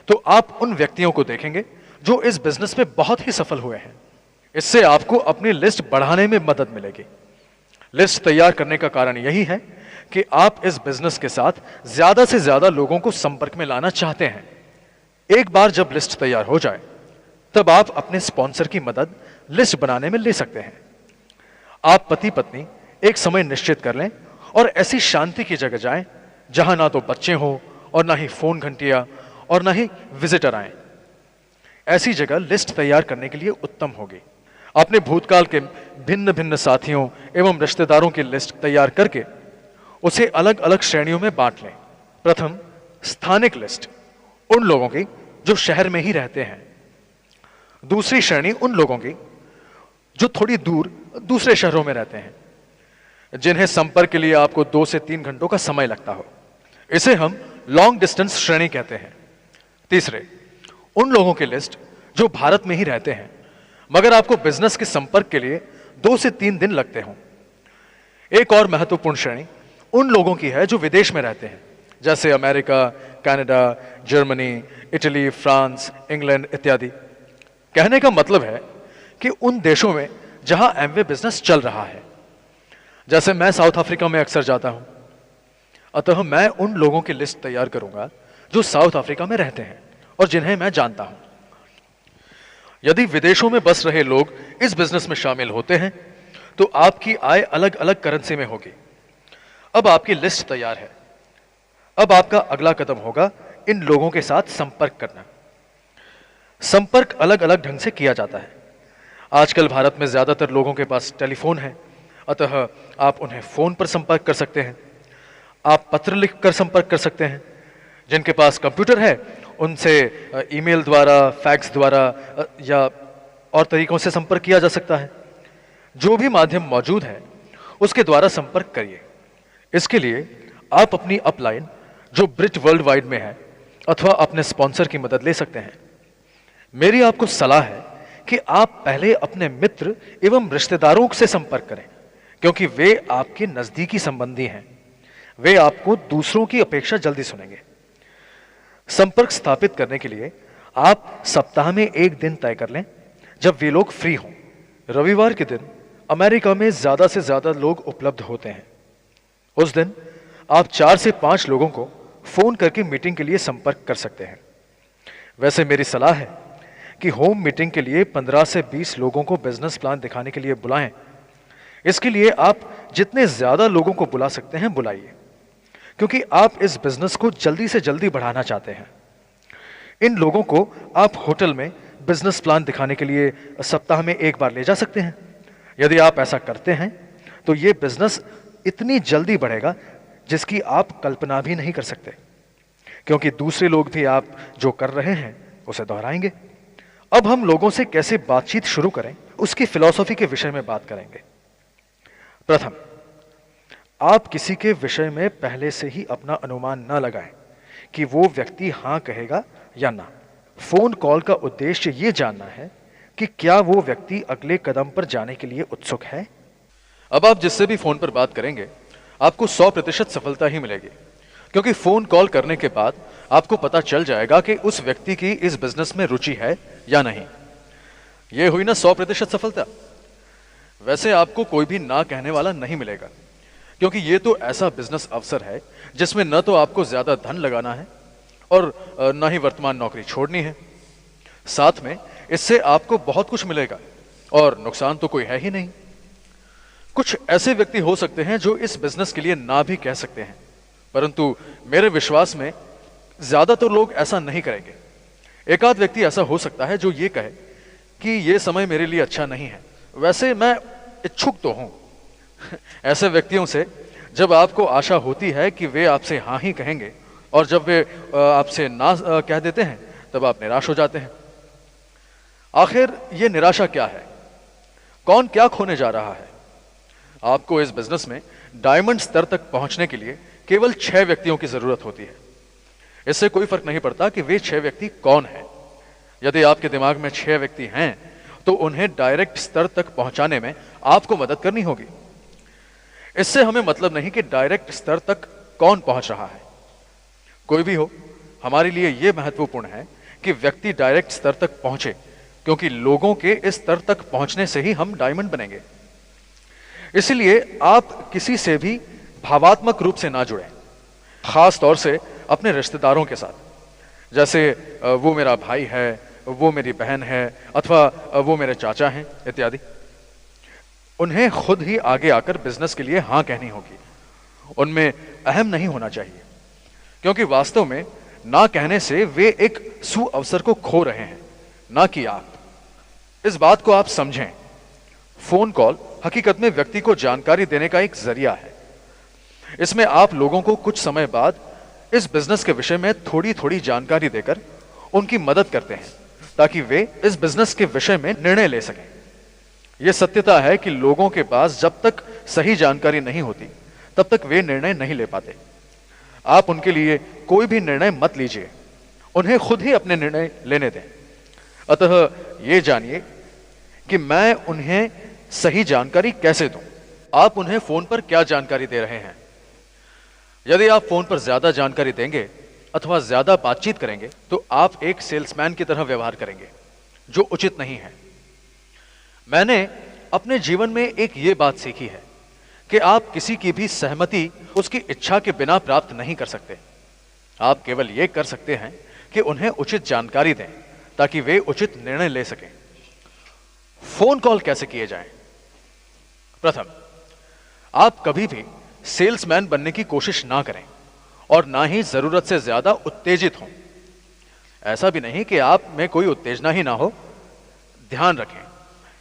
तो आप उन व्यक्तियों को देखेंगे जो इस बिजनेस में बहुत ही सफल हुए हैं। इससे आपको अपनी लिस्ट बढ़ाने में मदद मिलेगी। लिस्ट तैयार करने का कारण यही है कि आप इस बिजनेस के साथ ज्यादा से ज्यादा लोगों को संपर्क में लाना चाहते हैं। एक बार जब लिस्ट तैयार हो जाए तब आप अपने स्पॉन्सर की मदद लिस्ट बनाने में ले सकते हैं। आप पति पत्नी एक समय निश्चित कर लें और ऐसी शांति की जगह जाएं जहां ना तो बच्चे हों और ना ही फोन घंटियां और ना ही विजिटर आए। ऐसी जगह लिस्ट तैयार करने के लिए उत्तम होगी। अपने भूतकाल के भिन्न भिन्न साथियों एवं रिश्तेदारों की लिस्ट तैयार करके उसे अलग अलग श्रेणियों में बांट लें। प्रथम, स्थानिक लिस्ट, उन लोगों की जो शहर में ही रहते हैं। दूसरी श्रेणी उन लोगों की जो थोड़ी दूर दूसरे शहरों में रहते हैं, जिन्हें संपर्क के लिए आपको 2 से 3 घंटों का समय लगता हो। इसे हम लॉन्ग डिस्टेंस श्रेणी कहते हैं। तीसरे, उन लोगों की लिस्ट जो भारत में ही रहते हैं मगर आपको बिजनेस के संपर्क के लिए 2 से 3 दिन लगते हों। एक और महत्वपूर्ण श्रेणी उन लोगों की है जो विदेश में रहते हैं, जैसे America, Canada, Germany, Italy, France, England इत्यादि। कहने का मतलब है कि उन देशों में जहां एमवे बिजनेस चल रहा है। जैसे मैं साउथ अफ्रीका में अक्सर जाता हूं, अतः मैं उन लोगों की लिस्ट तैयार करूंगा जो साउथ अफ्रीका में रहते हैं और जिन्हें मैं जानता हूं। यदि विदेशों में बस रहे लोग इस बिजनेस में शामिल होते हैं तो आपकी आय अलग अलग करेंसी में होगी। अब आपकी लिस्ट तैयार है। अब आपका अगला कदम होगा इन लोगों के साथ संपर्क करना। संपर्क अलग अलग ढंग से किया जाता है। आजकल भारत में ज्यादातर लोगों के पास टेलीफोन है, अतः आप उन्हें फोन पर संपर्क कर सकते हैं। आप पत्र लिखकर संपर्क कर सकते हैं। जिनके पास कंप्यूटर है उनसे ईमेल द्वारा, फैक्स द्वारा या और तरीकों से संपर्क किया जा सकता है। जो भी माध्यम मौजूद है उसके द्वारा संपर्क करिए। इसके लिए आप अपनी अपलाइन जो ब्रिट वर्ल्ड वाइड में है अथवा अपने स्पॉन्सर की मदद ले सकते हैं। मेरी आपको सलाह है कि आप पहले अपने मित्र एवं रिश्तेदारों से संपर्क करें, क्योंकि वे आपके नजदीकी संबंधी हैं। वे आपको दूसरों की अपेक्षा जल्दी सुनेंगे। संपर्क स्थापित करने के लिए आप सप्ताह में एक दिन तय कर लें जब वे लोग फ्री हों। रविवार के दिन अमेरिका में ज्यादा से ज्यादा लोग उपलब्ध होते हैं। उस दिन आप 4 से 5 लोगों को फोन करके मीटिंग के लिए संपर्क कर सकते हैं। वैसे मेरी सलाह है कि होम मीटिंग के लिए 15 से 20 लोगों को बिजनेस प्लान दिखाने के लिए बुलाएं। इसके लिए आप जितने ज्यादा लोगों को बुला सकते हैं बुलाइए, क्योंकि आप इस बिजनेस को जल्दी से जल्दी बढ़ाना चाहते हैं। इन लोगों को आप होटल में बिजनेस प्लान दिखाने के लिए सप्ताह में एक बार ले जा सकते हैं। यदि आप ऐसा करते हैं तो ये बिजनेस इतनी जल्दी बढ़ेगा जिसकी आप कल्पना भी नहीं कर सकते, क्योंकि दूसरे लोग भी आप जो कर रहे हैं उसे दोहराएंगे। अब हम लोगों से कैसे बातचीत शुरू करें उसकी फिलॉसफी के विषय में बात करेंगे। प्रथम, आप किसी के विषय में पहले से ही अपना अनुमान न लगाएं कि वो व्यक्ति हाँ कहेगा या ना। फोन कॉल का उद्देश्य ये जानना है कि क्या वो व्यक्ति अगले कदम पर जाने के लिए उत्सुक है। अब आप जिससे भी फोन पर बात करेंगे आपको 100% सफलता ही मिलेगी, क्योंकि फोन कॉल करने के बाद आपको पता चल जाएगा कि उस व्यक्ति की इस बिजनेस में रुचि है या नहीं। यह हुई ना 100% सफलता। वैसे आपको कोई भी ना कहने वाला नहीं मिलेगा, क्योंकि ये तो ऐसा बिजनेस अवसर है जिसमें न तो आपको ज्यादा धन लगाना है और न ही वर्तमान नौकरी छोड़नी है। साथ में इससे आपको बहुत कुछ मिलेगा और नुकसान तो कोई है ही नहीं। कुछ ऐसे व्यक्ति हो सकते हैं जो इस बिजनेस के लिए ना भी कह सकते हैं, परंतु मेरे विश्वास में ज्यादातर लोग ऐसा नहीं करेंगे। एक आध व्यक्ति ऐसा हो सकता है जो ये कहे कि ये समय मेरे लिए अच्छा नहीं है, वैसे मैं इच्छुक तो हूं। ऐसे व्यक्तियों से जब आपको आशा होती है कि वे आपसे हाँ ही कहेंगे और जब वे आपसे ना कह देते हैं तब आप निराश हो जाते हैं। आखिर ये निराशा क्या है? कौन क्या खोने जा रहा है? आपको इस बिजनेस में डायमंड स्तर तक पहुंचने के लिए केवल 6 व्यक्तियों की जरूरत होती है। इससे कोई फर्क नहीं पड़ता कि वे 6 व्यक्ति कौन हैं। यदि आपके दिमाग में 6 व्यक्ति हैं तो उन्हें डायरेक्ट स्तर तक पहुंचाने में आपको मदद करनी होगी। इससे हमें मतलब नहीं कि डायरेक्ट स्तर तक कौन पहुंच रहा है। कोई भी हो, हमारे लिए यह महत्वपूर्ण है कि व्यक्ति डायरेक्ट स्तर तक पहुंचे, क्योंकि लोगों के इस स्तर तक पहुंचने से ही हम डायमंड बनेंगे। इसलिए आप किसी से भी भावात्मक रूप से ना जुड़ें, खास तौर से अपने रिश्तेदारों के साथ। जैसे वो मेरा भाई है, वो मेरी बहन है, अथवा वो मेरे चाचा हैं इत्यादि। उन्हें खुद ही आगे आकर बिजनेस के लिए हाँ कहनी होगी। उनमें अहम नहीं होना चाहिए, क्योंकि वास्तव में ना कहने से वे एक सुअवसर को खो रहे हैं, ना कि आप। इस बात को आप समझें। फोन कॉल हकीकत में व्यक्ति को जानकारी देने का एक जरिया है। इसमें आप लोगों को कुछ समय बाद इस बिजनेस के विषय में थोड़ी थोड़ी जानकारी देकर उनकी मदद करते हैं, ताकि वे इस बिजनेस के विषय में निर्णय ले सकें। यह सत्यता है कि लोगों के पास जब तक सही जानकारी नहीं होती तब तक वे निर्णय नहीं ले पाते। आप उनके लिए कोई भी निर्णय मत लीजिए, उन्हें खुद ही अपने निर्णय लेने दें। अतः ये जानिए कि मैं उन्हें सही जानकारी कैसे दूं। आप उन्हें फोन पर क्या जानकारी दे रहे हैं? यदि आप फोन पर ज्यादा जानकारी देंगे अथवा ज्यादा बातचीत करेंगे तो आप एक सेल्समैन की तरह व्यवहार करेंगे, जो उचित नहीं है। मैंने अपने जीवन में एक ये बात सीखी है कि आप किसी की भी सहमति उसकी इच्छा के बिना प्राप्त नहीं कर सकते। आप केवल ये कर सकते हैं कि उन्हें उचित जानकारी दें, ताकि वे उचित निर्णय ले सकें। फोन कॉल कैसे किए जाएं? प्रथम, आप कभी भी सेल्समैन बनने की कोशिश ना करें और ना ही जरूरत से ज्यादा उत्तेजित हों। ऐसा भी नहीं कि आप में कोई उत्तेजना ही ना हो। ध्यान रखें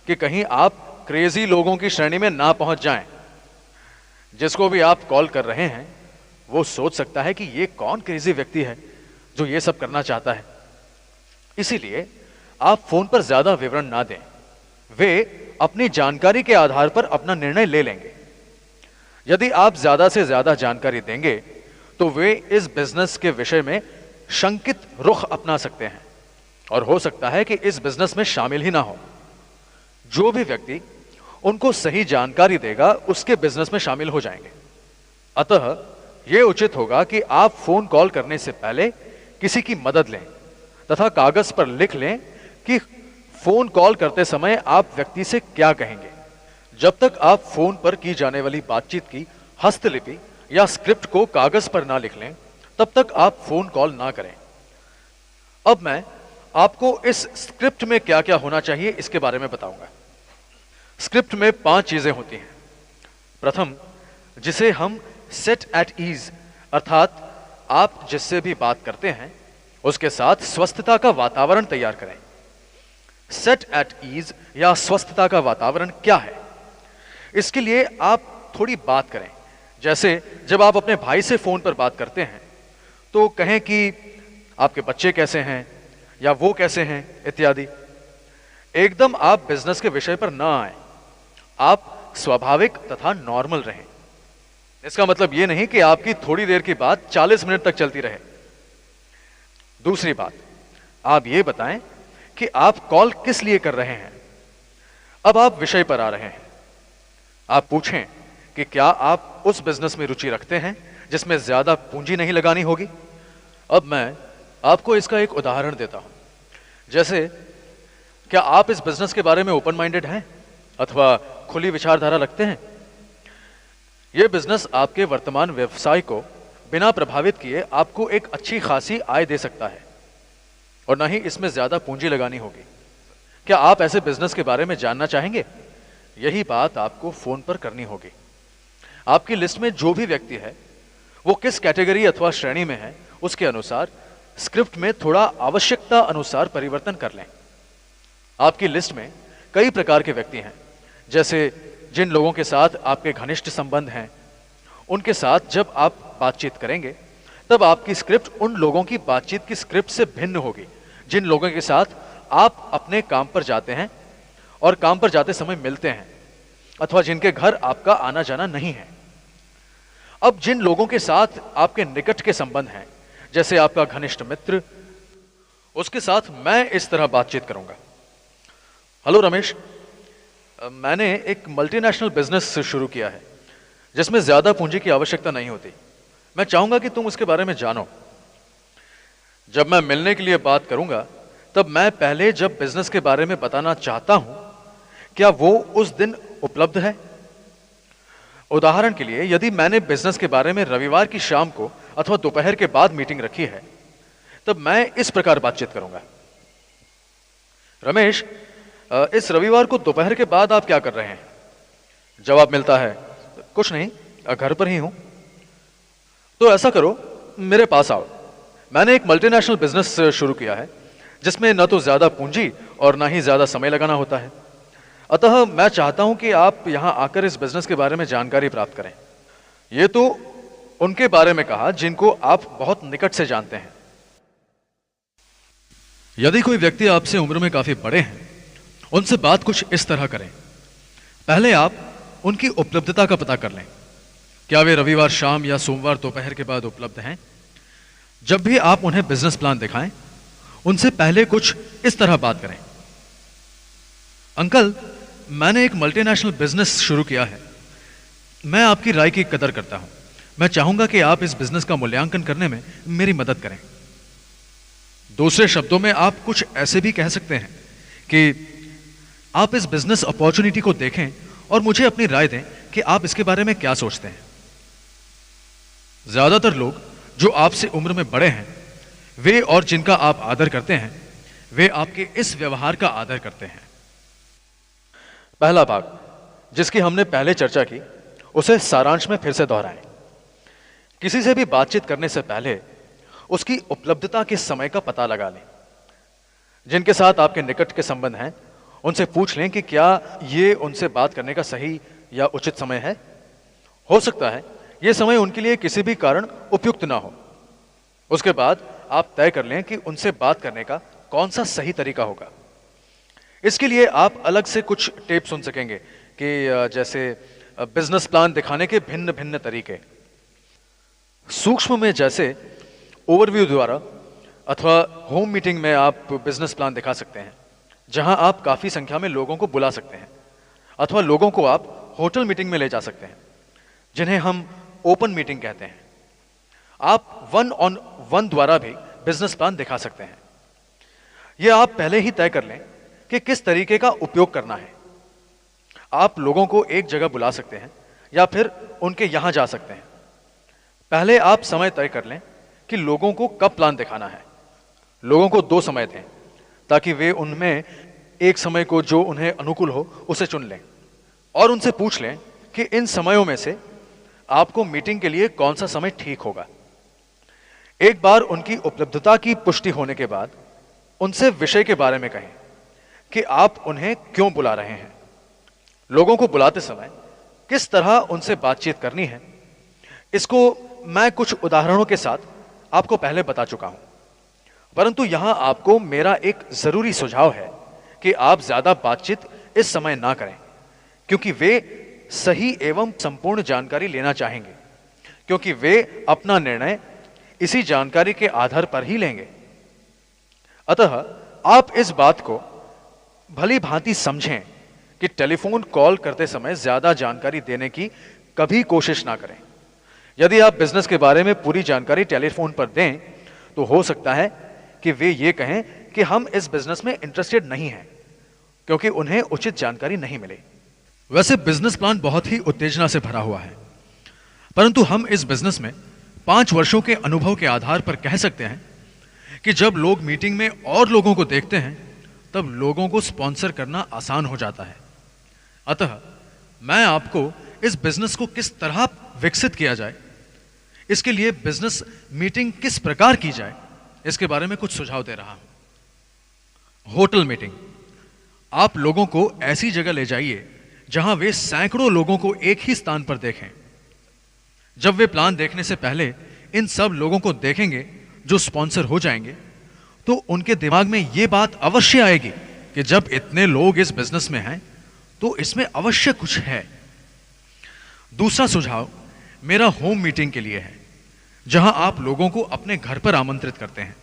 कि कहीं आप क्रेजी लोगों की श्रेणी में ना पहुंच जाएं। जिसको भी आप कॉल कर रहे हैं वो सोच सकता है कि ये कौन क्रेजी व्यक्ति है जो ये सब करना चाहता है। इसीलिए आप फोन पर ज्यादा विवरण ना दें। वे अपनी जानकारी के आधार पर अपना निर्णय ले लेंगे। यदि आप ज्यादा से ज्यादा जानकारी देंगे तो वे इस बिजनेस के विषय में शंकित रुख अपना सकते हैं और हो सकता है कि इस बिजनेस में शामिल ही ना हो। जो भी व्यक्ति उनको सही जानकारी देगा उसके बिजनेस में शामिल हो जाएंगे। अतः यह उचित होगा कि आप फोन कॉल करने से पहले किसी की मदद लें तथा कागज पर लिख लें कि फोन कॉल करते समय आप व्यक्ति से क्या कहेंगे। जब तक आप फोन पर की जाने वाली बातचीत की हस्तलिपि या स्क्रिप्ट को कागज पर ना लिख लें तब तक आप फोन कॉल ना करें। अब मैं आपको इस स्क्रिप्ट में क्या क्या होना चाहिए इसके बारे में बताऊंगा। स्क्रिप्ट में 5 चीजें होती हैं। प्रथम, जिसे हम सेट एट ईज अर्थात आप जिससे भी बात करते हैं उसके साथ स्वस्थता का वातावरण तैयार करें। सेट एट ईज या स्वस्थता का वातावरण क्या है? इसके लिए आप थोड़ी बात करें। जैसे जब आप अपने भाई से फोन पर बात करते हैं तो कहें कि आपके बच्चे कैसे हैं या वो कैसे हैं इत्यादि। एकदम आप बिजनेस के विषय पर ना आए। आप स्वाभाविक तथा नॉर्मल रहें। इसका मतलब यह नहीं कि आपकी थोड़ी देर की बात 40 मिनट तक चलती रहे। दूसरी बात, आप ये बताएं कि आप कॉल किस लिए कर रहे हैं। अब आप विषय पर आ रहे हैं। आप पूछें कि क्या आप उस बिजनेस में रुचि रखते हैं जिसमें ज्यादा पूंजी नहीं लगानी होगी। अब मैं आपको इसका एक उदाहरण देता हूं। जैसे, क्या आप इस बिजनेस के बारे में ओपन माइंडेड हैं अथवा खुली विचारधारा रखते हैं? यह बिजनेस आपके वर्तमान व्यवसाय को बिना प्रभावित किए आपको एक अच्छी खासी आय दे सकता है और ना ही इसमें ज्यादा पूंजी लगानी होगी। क्या आप ऐसे बिजनेस के बारे में जानना चाहेंगे यही बात आपको फोन पर करनी होगी। आपकी लिस्ट में जो भी व्यक्ति है वो किस कैटेगरी अथवा श्रेणी में है, उसके अनुसार स्क्रिप्ट में थोड़ा आवश्यकता अनुसार परिवर्तन कर लें। आपकी लिस्ट में कई प्रकार के व्यक्ति हैं, जैसे जिन लोगों के साथ आपके घनिष्ठ संबंध हैं, उनके साथ जब आप बातचीत करेंगे तब आपकी स्क्रिप्ट उन लोगों की बातचीत की स्क्रिप्ट से भिन्न होगी जिन लोगों के साथ आप अपने काम पर जाते हैं और काम पर जाते समय मिलते हैं, अथवा जिनके घर आपका आना जाना नहीं है। अब जिन लोगों के साथ आपके निकट के संबंध हैं, जैसे आपका घनिष्ठ मित्र, उसके साथ मैं इस तरह बातचीत करूंगा। हेलो रमेश, मैंने एक मल्टीनेशनल बिजनेस शुरू किया है जिसमें ज्यादा पूंजी की आवश्यकता नहीं होती। मैं चाहूंगा कि तुम उसके बारे में जानो। जब मैं मिलने के लिए बात करूंगा तब मैं पहले जब बिजनेस के बारे में बताना चाहता हूं, क्या वो उस दिन उपलब्ध है? उदाहरण के लिए, यदि मैंने बिजनेस के बारे में रविवार की शाम को अथवा दोपहर के बाद मीटिंग रखी है, तब मैं इस प्रकार बातचीत करूंगा। रमेश, इस रविवार को दोपहर के बाद आप क्या कर रहे हैं? जवाब मिलता है, कुछ नहीं, घर पर ही हूं। तो ऐसा करो, मेरे पास आओ। मैंने एक मल्टीनेशनल बिजनेस शुरू किया है जिसमें न तो ज्यादा पूंजी और ना ही ज्यादा समय लगाना होता है। अतः मैं चाहता हूं कि आप यहां आकर इस बिजनेस के बारे में जानकारी प्राप्त करें। ये तो उनके बारे में कहा जिनको आप बहुत निकट से जानते हैं। यदि कोई व्यक्ति आपसे उम्र में काफी बड़े हैं, उनसे बात कुछ इस तरह करें। पहले आप उनकी उपलब्धता का पता कर लें। क्या वे रविवार शाम या सोमवार दोपहर के बाद उपलब्ध हैं? जब भी आप उन्हें बिजनेस प्लान दिखाएं, उनसे पहले कुछ इस तरह बात करें। अंकल, मैंने एक मल्टीनेशनल बिजनेस शुरू किया है। मैं आपकी राय की कदर करता हूं। मैं चाहूंगा कि आप इस बिजनेस का मूल्यांकन करने में मेरी मदद करें। दूसरे शब्दों में आप कुछ ऐसे भी कह सकते हैं कि आप इस बिजनेस अपॉर्चुनिटी को देखें और मुझे अपनी राय दें कि आप इसके बारे में क्या सोचते हैं। ज्यादातर लोग जो आपसे उम्र में बड़े हैं, वे और जिनका आप आदर करते हैं, वे आपके इस व्यवहार का आदर करते हैं। पहला भाग, जिसकी हमने पहले चर्चा की, उसे सारांश में फिर से दोहराएं। किसी से भी बातचीत करने से पहले उसकी उपलब्धता के समय का पता लगा लें। जिनके साथ आपके निकट के संबंध हैं, उनसे पूछ लें कि क्या ये उनसे बात करने का सही या उचित समय है। हो सकता है यह समय उनके लिए किसी भी कारण उपयुक्त ना हो। उसके बाद आप तय कर लें कि उनसे बात करने का कौन सा सही तरीका होगा। इसके लिए आप अलग से कुछ टिप सुन सकेंगे कि जैसे बिजनेस प्लान दिखाने के भिन्न भिन्न तरीके। सूक्ष्म में जैसे ओवरव्यू द्वारा अथवा होम मीटिंग में आप बिजनेस प्लान दिखा सकते हैं, जहां आप काफी संख्या में लोगों को बुला सकते हैं, अथवा लोगों को आप होटल मीटिंग में ले जा सकते हैं, जिन्हें हम ओपन मीटिंग कहते हैं। आप 1-on-1 द्वारा भी बिजनेस प्लान दिखा सकते हैं। यह आप पहले ही तय कर लें कि किस तरीके का उपयोग करना है। आप लोगों को एक जगह बुला सकते हैं या फिर उनके यहां जा सकते हैं। पहले आप समय तय कर लें कि लोगों को कब प्लान दिखाना है। लोगों को 2 समय दें ताकि वे उनमें एक समय को जो उन्हें अनुकूल हो उसे चुन लें, और उनसे पूछ लें कि इन समयों में से आपको मीटिंग के लिए कौन सा समय ठीक होगा। एक बार उनकी उपलब्धता की पुष्टि होने के बाद उनसे विषय के बारे में कहें कि आप उन्हें क्यों बुला रहे हैं। लोगों को बुलाते समय किस तरह उनसे बातचीत करनी है, इसको मैं कुछ उदाहरणों के साथ आपको पहले बता चुका हूं, परंतु यहां आपको मेरा एक जरूरी सुझाव है कि आप ज्यादा बातचीत इस समय ना करें, क्योंकि वे सही एवं संपूर्ण जानकारी लेना चाहेंगे, क्योंकि वे अपना निर्णय इसी जानकारी के आधार पर ही लेंगे। अतः आप इस बात को भली भांति समझें कि टेलीफोन कॉल करते समय ज्यादा जानकारी देने की कभी कोशिश ना करें। यदि आप बिजनेस के बारे में पूरी जानकारी टेलीफोन पर दें तो हो सकता है कि वे ये कहें कि हम इस बिजनेस में इंटरेस्टेड नहीं हैं, क्योंकि उन्हें उचित जानकारी नहीं मिली। वैसे बिजनेस प्लान बहुत ही उत्तेजना से भरा हुआ है, परंतु हम इस बिजनेस में 5 वर्षों के अनुभव के आधार पर कह सकते हैं कि जब लोग मीटिंग में और लोगों को देखते हैं तब लोगों को स्पॉन्सर करना आसान हो जाता है। अतः मैं आपको इस बिजनेस को किस तरह विकसित किया जाए, इसके लिए बिजनेस मीटिंग किस प्रकार की जाए, इसके बारे में कुछ सुझाव दे रहा हूं। Hotel meeting. आप लोगों को ऐसी जगह ले जाइए जहां वे सैकड़ों लोगों को एक ही स्थान पर देखें। जब वे प्लान देखने से पहले इन सब लोगों को देखेंगे जो स्पॉन्सर हो जाएंगे, तो उनके दिमाग में यह बात अवश्य आएगी कि जब इतने लोग इस बिजनेस में हैं तो इसमें अवश्य कुछ है। दूसरा सुझाव मेरा होम मीटिंग के लिए है, जहां आप लोगों को अपने घर पर आमंत्रित करते हैं,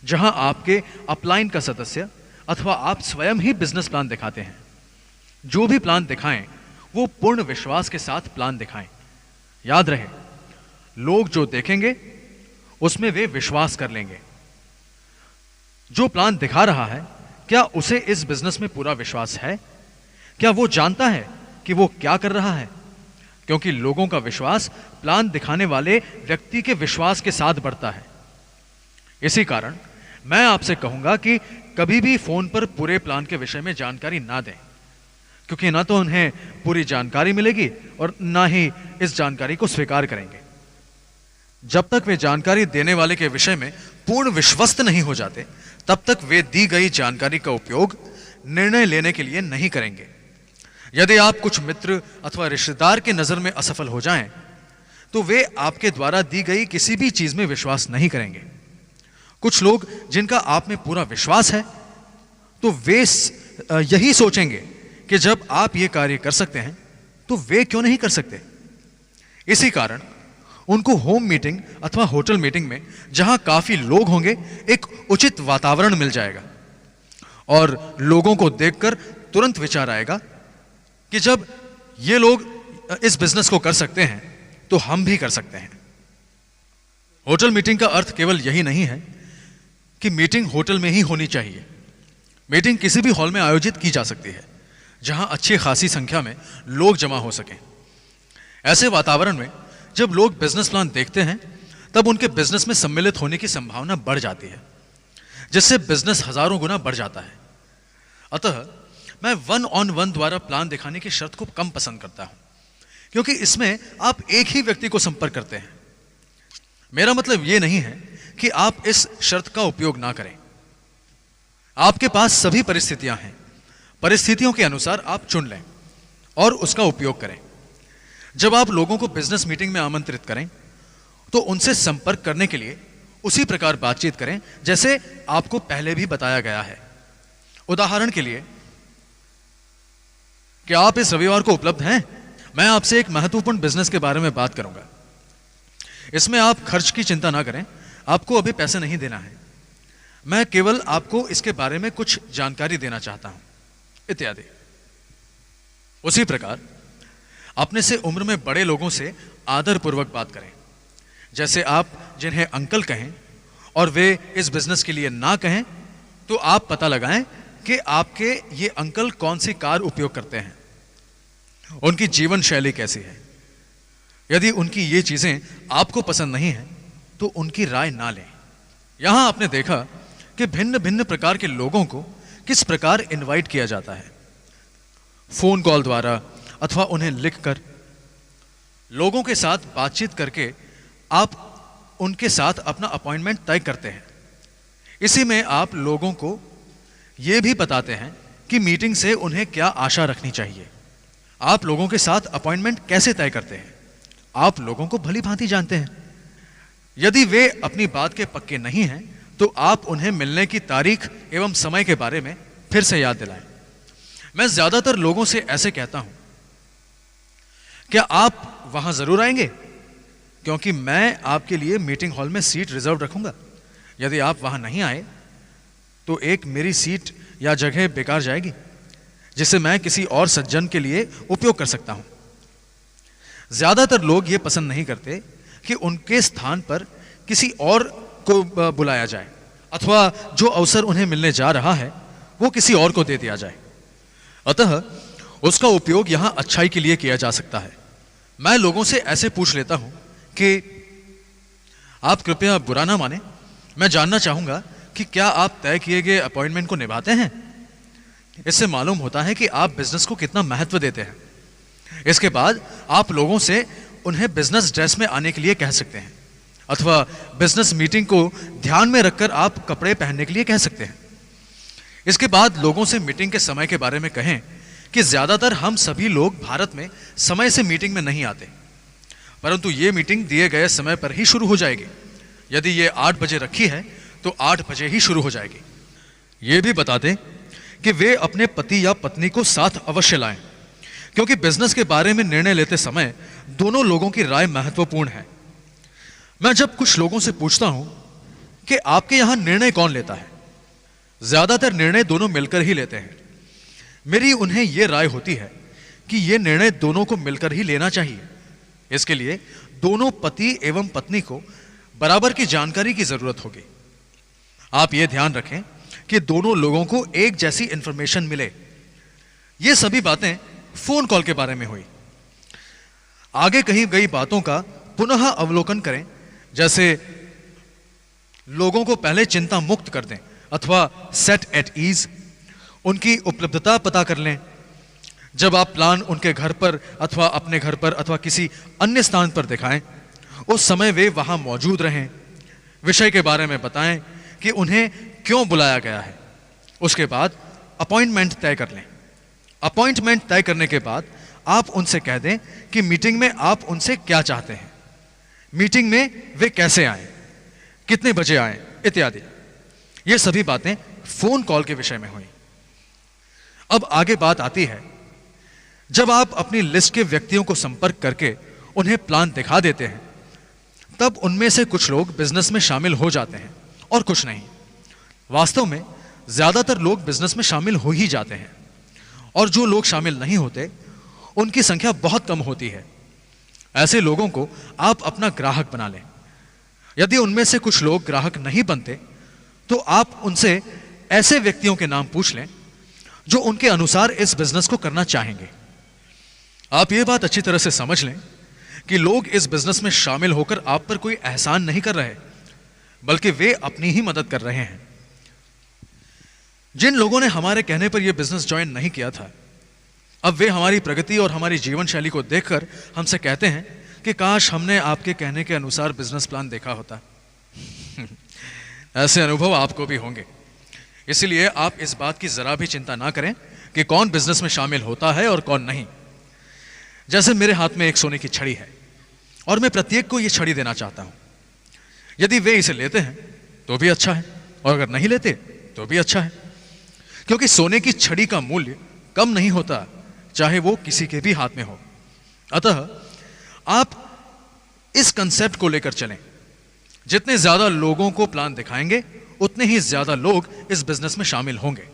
जहां आपके अपलाइन का सदस्य अथवा आप स्वयं ही बिजनेस प्लान दिखाते हैं। जो भी प्लान दिखाएं वो पूर्ण विश्वास के साथ प्लान दिखाएं। याद रहे, लोग जो देखेंगे उसमें वे विश्वास कर लेंगे। जो प्लान दिखा रहा है, क्या उसे इस बिजनेस में पूरा विश्वास है? क्या वो जानता है कि वो क्या कर रहा है? क्योंकि लोगों का विश्वास प्लान दिखाने वाले व्यक्ति के विश्वास के साथ बढ़ता है। इसी कारण मैं आपसे कहूंगा कि कभी भी फोन पर पूरे प्लान के विषय में जानकारी ना दें, क्योंकि ना तो उन्हें पूरी जानकारी मिलेगी और ना ही इस जानकारी को स्वीकार करेंगे। जब तक वे जानकारी देने वाले के विषय में पूर्ण विश्वस्त नहीं हो जाते, तब तक वे दी गई जानकारी का उपयोग निर्णय लेने के लिए नहीं करेंगे। यदि आप कुछ मित्र अथवा रिश्तेदार के नजर में असफल हो जाएं, तो वे आपके द्वारा दी गई किसी भी चीज में विश्वास नहीं करेंगे। कुछ लोग जिनका आप में पूरा विश्वास है, तो वे यही सोचेंगे कि जब आप ये कार्य कर सकते हैं तो वे क्यों नहीं कर सकते। इसी कारण उनको होम मीटिंग अथवा होटल मीटिंग में, जहां काफी लोग होंगे, एक उचित वातावरण मिल जाएगा और लोगों को देखकर तुरंत विचार आएगा कि जब ये लोग इस बिजनेस को कर सकते हैं तो हम भी कर सकते हैं। होटल मीटिंग का अर्थ केवल यही नहीं है कि मीटिंग होटल में ही होनी चाहिए। मीटिंग किसी भी हॉल में आयोजित की जा सकती है जहां अच्छी खासी संख्या में लोग जमा हो सकें। ऐसे वातावरण में जब लोग बिजनेस प्लान देखते हैं, तब उनके बिजनेस में सम्मिलित होने की संभावना बढ़ जाती है, जिससे बिजनेस हजारों गुना बढ़ जाता है। अतः मैं 1-on-1 द्वारा प्लान दिखाने की शर्त को कम पसंद करता हूं, क्योंकि इसमें आप एक ही व्यक्ति को संपर्क करते हैं। मेरा मतलब यह नहीं है कि आप इस शर्त का उपयोग ना करें। आपके पास सभी परिस्थितियां हैं, परिस्थितियों के अनुसार आप चुन लें और उसका उपयोग करें। जब आप लोगों को बिजनेस मीटिंग में आमंत्रित करें, तो उनसे संपर्क करने के लिए उसी प्रकार बातचीत करें जैसे आपको पहले भी बताया गया है। उदाहरण के लिए, क्या आप इस रविवार को उपलब्ध हैं? मैं आपसे एक महत्वपूर्ण बिजनेस के बारे में बात करूंगा। इसमें आप खर्च की चिंता ना करें, आपको अभी पैसे नहीं देना है। मैं केवल आपको इसके बारे में कुछ जानकारी देना चाहता हूं, इत्यादि। उसी प्रकार अपने से उम्र में बड़े लोगों से आदर पूर्वक बात करें। जैसे आप जिन्हें अंकल कहें और वे इस बिजनेस के लिए ना कहें, तो आप पता लगाएं कि आपके ये अंकल कौन सी कार उपयोग करते हैं, उनकी जीवन शैली कैसी है। यदि उनकी ये चीजें आपको पसंद नहीं है, तो उनकी राय ना लें। यहां आपने देखा कि भिन्न भिन्न प्रकार के लोगों को किस प्रकार इनवाइट किया जाता है, फोन कॉल द्वारा अथवा उन्हें लिखकर। लोगों के साथ बातचीत करके आप उनके साथ अपना अपॉइंटमेंट तय करते हैं। इसी में आप लोगों को यह भी बताते हैं कि मीटिंग से उन्हें क्या आशा रखनी चाहिए। आप लोगों के साथ अपॉइंटमेंट कैसे तय करते हैं, आप लोगों को भली भांति जानते हैं। यदि वे अपनी बात के पक्के नहीं हैं, तो आप उन्हें मिलने की तारीख एवं समय के बारे में फिर से याद दिलाएं। मैं ज्यादातर लोगों से ऐसे कहता हूं, क्या आप वहां जरूर आएंगे? क्योंकि मैं आपके लिए मीटिंग हॉल में सीट रिजर्व रखूंगा। यदि आप वहां नहीं आए, तो एक मेरी सीट या जगह बेकार जाएगी, जिसे मैं किसी और सज्जन के लिए उपयोग कर सकता हूं। ज्यादातर लोग ये पसंद नहीं करते कि उनके स्थान पर किसी और को बुलाया जाए, अथवा जो अवसर उन्हें मिलने जा रहा है वो किसी और को दे दिया जाए। अतः उसका उपयोग यहां अच्छाई के लिए किया जा सकता है। मैं लोगों से ऐसे पूछ लेता हूं कि आप कृपया बुरा ना माने, मैं जानना चाहूंगा कि क्या आप तय किए गए अपॉइंटमेंट को निभाते हैं? इससे मालूम होता है कि आप बिजनेस को कितना महत्व देते हैं। इसके बाद आप लोगों से उन्हें बिजनेस ड्रेस में आने के लिए कह सकते हैं, अथवा बिजनेस मीटिंग को ध्यान में रखकर आप कपड़े पहनने के लिए कह सकते हैं। इसके बाद लोगों से मीटिंग के समय के बारे में कहें कि ज्यादातर हम सभी लोग भारत में समय से मीटिंग में नहीं आते, परंतु ये मीटिंग दिए गए समय पर ही शुरू हो जाएगी। यदि ये 8 बजे रखी है तो 8 बजे ही शुरू हो जाएगी। ये भी बता दें कि वे अपने पति या पत्नी को साथ अवश्य लाएं, क्योंकि बिजनेस के बारे में निर्णय लेते समय दोनों लोगों की राय महत्वपूर्ण है। मैं जब कुछ लोगों से पूछता हूं कि आपके यहां निर्णय कौन लेता है, ज्यादातर निर्णय दोनों मिलकर ही लेते हैं। मेरी उन्हें यह राय होती है कि यह निर्णय दोनों को मिलकर ही लेना चाहिए। इसके लिए दोनों पति एवं पत्नी को बराबर की जानकारी की जरूरत होगी। आप यह ध्यान रखें कि दोनों लोगों को एक जैसी इंफॉर्मेशन मिले। ये सभी बातें फोन कॉल के बारे में हुई। आगे कही गई बातों का पुनः अवलोकन करें, जैसे लोगों को पहले चिंता मुक्त कर दें अथवा सेट एट ईज, उनकी उपलब्धता पता कर लें। जब आप प्लान उनके घर पर अथवा अपने घर पर अथवा किसी अन्य स्थान पर दिखाएं, उस समय वे वहां मौजूद रहें। विषय के बारे में बताएं कि उन्हें क्यों बुलाया गया है। उसके बाद अपॉइंटमेंट तय कर लें। अपॉइंटमेंट तय करने के बाद आप उनसे कह दें कि मीटिंग में आप उनसे क्या चाहते हैं, मीटिंग में वे कैसे आए, कितने बजे आए इत्यादि। ये सभी बातें फोन कॉल के विषय में हुई। अब आगे बात आती है, जब आप अपनी लिस्ट के व्यक्तियों को संपर्क करके उन्हें प्लान दिखा देते हैं, तब उनमें से कुछ लोग बिजनेस में शामिल हो जाते हैं और कुछ नहीं। वास्तव में ज्यादातर लोग बिजनेस में शामिल हो ही जाते हैं, और जो लोग शामिल नहीं होते उनकी संख्या बहुत कम होती है। ऐसे लोगों को आप अपना ग्राहक बना लें। यदि उनमें से कुछ लोग ग्राहक नहीं बनते तो आप उनसे ऐसे व्यक्तियों के नाम पूछ लें जो उनके अनुसार इस बिजनेस को करना चाहेंगे। आप ये बात अच्छी तरह से समझ लें कि लोग इस बिजनेस में शामिल होकर आप पर कोई एहसान नहीं कर रहे, बल्कि वे अपनी ही मदद कर रहे हैं। जिन लोगों ने हमारे कहने पर यह बिजनेस ज्वाइन नहीं किया था, अब वे हमारी प्रगति और हमारी जीवन शैली को देखकर हमसे कहते हैं कि काश हमने आपके कहने के अनुसार बिजनेस प्लान देखा होता। ऐसे अनुभव आपको भी होंगे। इसलिए आप इस बात की जरा भी चिंता ना करें कि कौन बिजनेस में शामिल होता है और कौन नहीं। जैसे मेरे हाथ में एक सोने की छड़ी है और मैं प्रत्येक को यह छड़ी देना चाहता हूं। यदि वे इसे लेते हैं तो भी अच्छा है, और अगर नहीं लेते तो भी अच्छा है, क्योंकि सोने की छड़ी का मूल्य कम नहीं होता, चाहे वो किसी के भी हाथ में हो। अतः आप इस कंसेप्ट को लेकर चलें। जितने ज्यादा लोगों को प्लान दिखाएंगे उतने ही ज्यादा लोग इस बिजनेस में शामिल होंगे।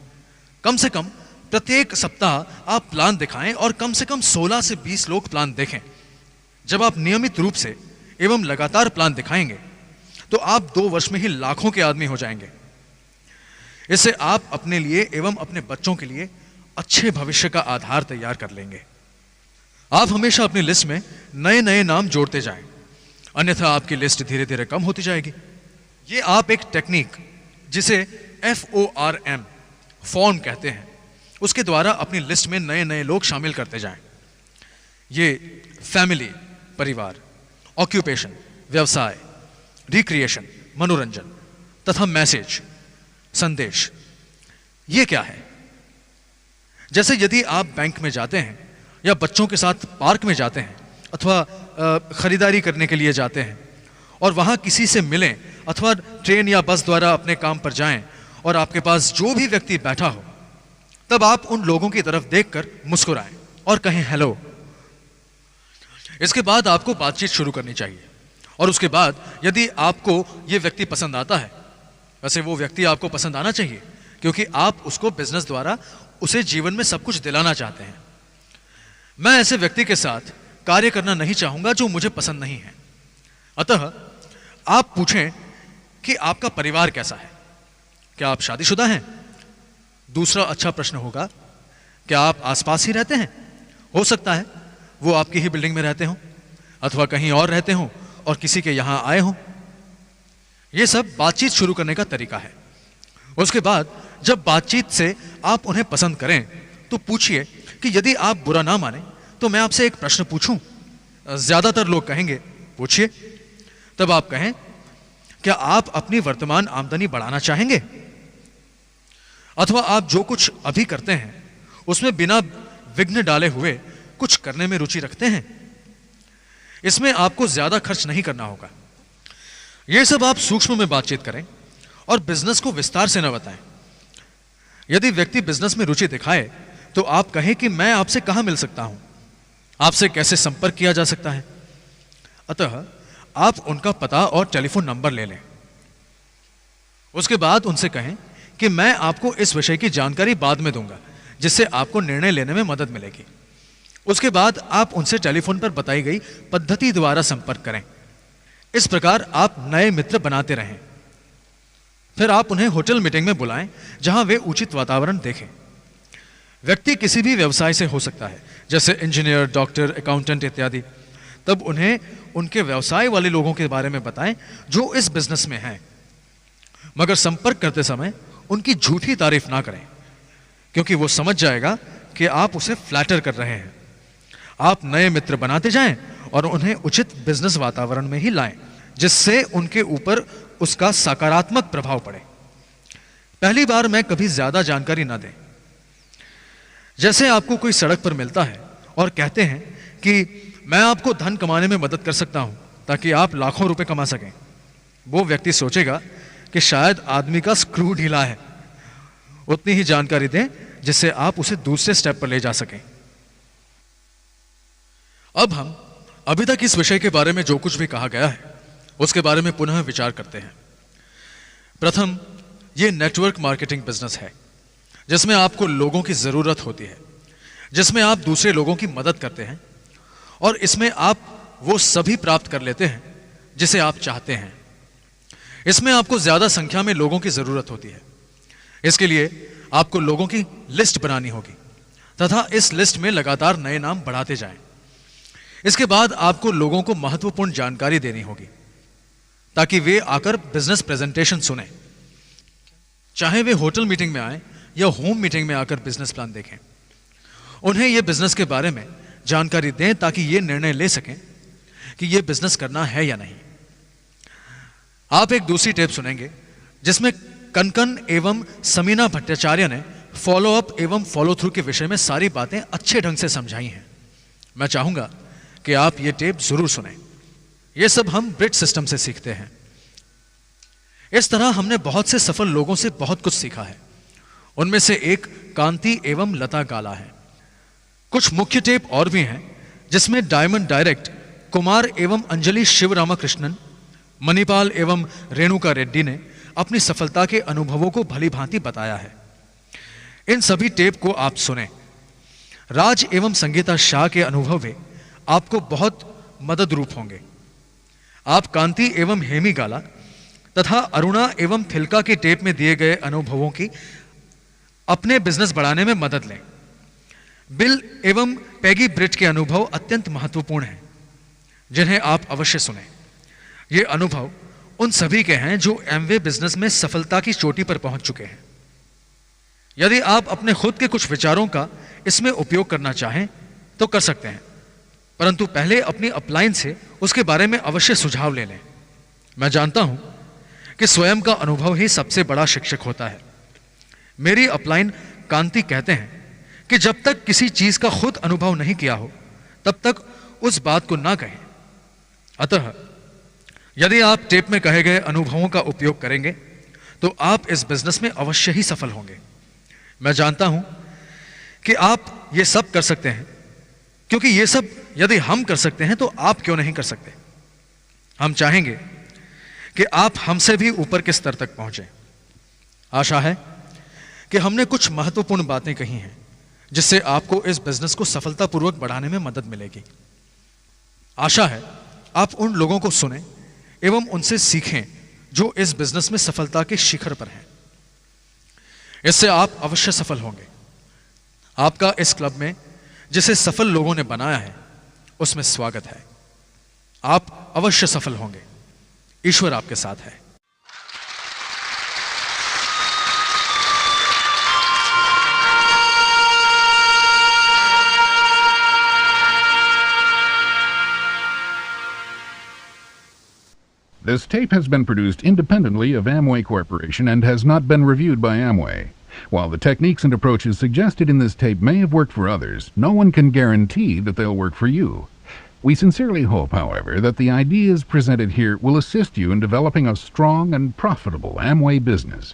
कम से कम प्रत्येक सप्ताह आप प्लान दिखाएं और कम से कम 16 से 20 लोग प्लान देखें। जब आप नियमित रूप से एवं लगातार प्लान दिखाएंगे तो आप 2 वर्ष में ही लाखों के आदमी हो जाएंगे। इससे आप अपने लिए एवं अपने बच्चों के लिए अच्छे भविष्य का आधार तैयार कर लेंगे। आप हमेशा अपनी लिस्ट में नए नए नाम जोड़ते जाएं, अन्यथा आपकी लिस्ट धीरे धीरे कम होती जाएगी। ये आप एक टेक्निक जिसे FORM फॉर्म कहते हैं, उसके द्वारा अपनी लिस्ट में नए नए लोग शामिल करते जाएं। ये फैमिली परिवार, ऑक्यूपेशन व्यवसाय, रिक्रिएशन मनोरंजन तथा मैसेज संदेश, ये क्या है? जैसे यदि आप बैंक में जाते हैं या बच्चों के साथ पार्क में जाते हैं अथवा खरीदारी करने के लिए जाते हैं और वहां किसी से मिलें अथवा ट्रेन या बस द्वारा अपने काम पर जाएं और आपके पास जो भी व्यक्ति बैठा हो, तब आप उन लोगों की तरफ देखकर मुस्कुराएं और कहें हेलो। इसके बाद आपको बातचीत शुरू करनी चाहिए, और उसके बाद यदि आपको ये व्यक्ति पसंद आता है, वैसे वो व्यक्ति आपको पसंद आना चाहिए क्योंकि आप उसको बिजनेस द्वारा उसे जीवन में सब कुछ दिलाना चाहते हैं। मैं ऐसे व्यक्ति के साथ कार्य करना नहीं चाहूंगा जो मुझे पसंद नहीं है। अतः आप पूछें कि आपका परिवार कैसा है, क्या आप शादीशुदा हैं? दूसरा अच्छा प्रश्न होगा, क्या आप आसपास ही रहते हैं? हो सकता है वो आपकी ही बिल्डिंग में रहते हों अथवा कहीं और रहते हों और किसी के यहां आए हों। यह सब बातचीत शुरू करने का तरीका है। उसके बाद जब बातचीत से आप उन्हें पसंद करें तो पूछिए कि यदि आप बुरा ना माने तो मैं आपसे एक प्रश्न पूछूं। ज्यादातर लोग कहेंगे पूछिए। तब आप कहें, क्या आप अपनी वर्तमान आमदनी बढ़ाना चाहेंगे, अथवा आप जो कुछ अभी करते हैं उसमें बिना विघ्न डाले हुए कुछ करने में रुचि रखते हैं? इसमें आपको ज्यादा खर्च नहीं करना होगा। यह सब आप सूक्ष्म में बातचीत करें और बिजनेस को विस्तार से न बताएं। यदि व्यक्ति बिजनेस में रुचि दिखाए तो आप कहें कि मैं आपसे कहां मिल सकता हूं, आपसे कैसे संपर्क किया जा सकता है। अतः आप उनका पता और टेलीफोन नंबर ले लें। उसके बाद उनसे कहें कि मैं आपको इस विषय की जानकारी बाद में दूंगा, जिससे आपको निर्णय लेने में मदद मिलेगी। उसके बाद आप उनसे टेलीफोन पर बताई गई पद्धति द्वारा संपर्क करें। इस प्रकार आप नए मित्र बनाते रहें। फिर आप उन्हें होटल मीटिंग में बुलाएं, जहां वे उचित वातावरण देखें। व्यक्ति किसी भी व्यवसाय से हो सकता है, जैसे इंजीनियर, डॉक्टर, अकाउंटेंट इत्यादि। तब उन्हें उनके व्यवसाय वाले लोगों के बारे में बताएं जो इस बिजनेस में हैं। मगर संपर्क करते समय उनकी झूठी तारीफ ना करें, क्योंकि वो समझ जाएगा कि आप उसे फ्लैटर कर रहे हैं। आप नए मित्र बनाते जाएं और उन्हें उचित बिजनेस वातावरण में ही लाएं, जिससे उनके ऊपर उसका सकारात्मक प्रभाव पड़े। पहली बार में कभी ज्यादा जानकारी ना दें। जैसे आपको कोई सड़क पर मिलता है और कहते हैं कि मैं आपको धन कमाने में मदद कर सकता हूं ताकि आप लाखों रुपए कमा सकें, वो व्यक्ति सोचेगा कि शायद आदमी का स्क्रू ढीला है। उतनी ही जानकारी दें जिससे आप उसे दूसरे स्टेप पर ले जा सकें। अब हम अभी तक इस विषय के बारे में जो कुछ भी कहा गया है उसके बारे में पुनः विचार करते हैं। प्रथम, यह नेटवर्क मार्केटिंग बिजनेस है, जिसमें आपको लोगों की जरूरत होती है, जिसमें आप दूसरे लोगों की मदद करते हैं और इसमें आप वो सभी प्राप्त कर लेते हैं जिसे आप चाहते हैं। इसमें आपको ज्यादा संख्या में लोगों की जरूरत होती है। इसके लिए आपको लोगों की लिस्ट बनानी होगी तथा इस लिस्ट में लगातार नए नाम बढ़ाते जाएं। इसके बाद आपको लोगों को महत्वपूर्ण जानकारी देनी होगी ताकि वे आकर बिजनेस प्रेजेंटेशन सुने, चाहे वे होटल मीटिंग में आए या होम मीटिंग में आकर बिजनेस प्लान देखें। उन्हें यह बिजनेस के बारे में जानकारी दें ताकि ये निर्णय ले सकें कि यह बिजनेस करना है या नहीं। आप एक दूसरी टेप सुनेंगे जिसमें कनकन एवं समीना भट्टाचार्य ने फॉलो अप एवं फॉलो थ्रू के विषय में सारी बातें अच्छे ढंग से समझाई हैं। मैं चाहूंगा कि आप ये टेप जरूर सुनें। ये सब हम ब्रिट सिस्टम से सीखते हैं। इस तरह हमने बहुत से सफल लोगों से बहुत कुछ सीखा है। उनमें से एक कांति एवं लता गाला है। कुछ मुख्य टेप और भी हैं जिसमें डायमंड डायरेक्ट कुमार एवं अंजलि शिव रामाकृष्णन, मणिपाल एवं रेणुका रेड्डी ने अपनी सफलता के अनुभवों को भली भांति बताया है। इन सभी टेप को आप सुने। राज एवं संगीता शाह के अनुभव भी आपको बहुत मदद रूप होंगे। आप कांति एवं हेमी गाला तथा अरुणा एवं थिलका के टेप में दिए गए अनुभवों की अपने बिजनेस बढ़ाने में मदद लें। बिल एवं पैगी ब्रिट के अनुभव अत्यंत महत्वपूर्ण हैं, जिन्हें आप अवश्य सुने। ये अनुभव उन सभी के हैं जो एमवे बिजनेस में सफलता की चोटी पर पहुंच चुके हैं। यदि आप अपने खुद के कुछ विचारों का इसमें उपयोग करना चाहें तो कर सकते हैं, परंतु पहले अपनी अपलाइन से उसके बारे में अवश्य सुझाव ले लें। मैं जानता हूं कि स्वयं का अनुभव ही सबसे बड़ा शिक्षक होता है। मेरी अपलाइन कांति कहते हैं कि जब तक किसी चीज का खुद अनुभव नहीं किया हो तब तक उस बात को ना कहें। अतः यदि आप टेप में कहे गए अनुभवों का उपयोग करेंगे तो आप इस बिजनेस में अवश्य ही सफल होंगे। मैं जानता हूं कि आप ये सब कर सकते हैं, क्योंकि ये सब यदि हम कर सकते हैं तो आप क्यों नहीं कर सकते। हम चाहेंगे कि आप हमसे भी ऊपर के स्तर तक पहुंचे। आशा है कि हमने कुछ महत्वपूर्ण बातें कही हैं जिससे आपको इस बिजनेस को सफलतापूर्वक बढ़ाने में मदद मिलेगी। आशा है आप उन लोगों को सुने एवं उनसे सीखें जो इस बिजनेस में सफलता के शिखर पर हैं। इससे आप अवश्य सफल होंगे। आपका इस क्लब में जिसे सफल लोगों ने बनाया है उसमें स्वागत है। आप अवश्य सफल होंगे। ईश्वर आपके साथ है। This tape has been produced independently of Amway Corporation and has not been reviewed by Amway. While the techniques and approaches suggested in this tape may have worked for others, no one can guarantee that they'll work for you. We sincerely hope, however, that the ideas presented here will assist you in developing a strong and profitable Amway business.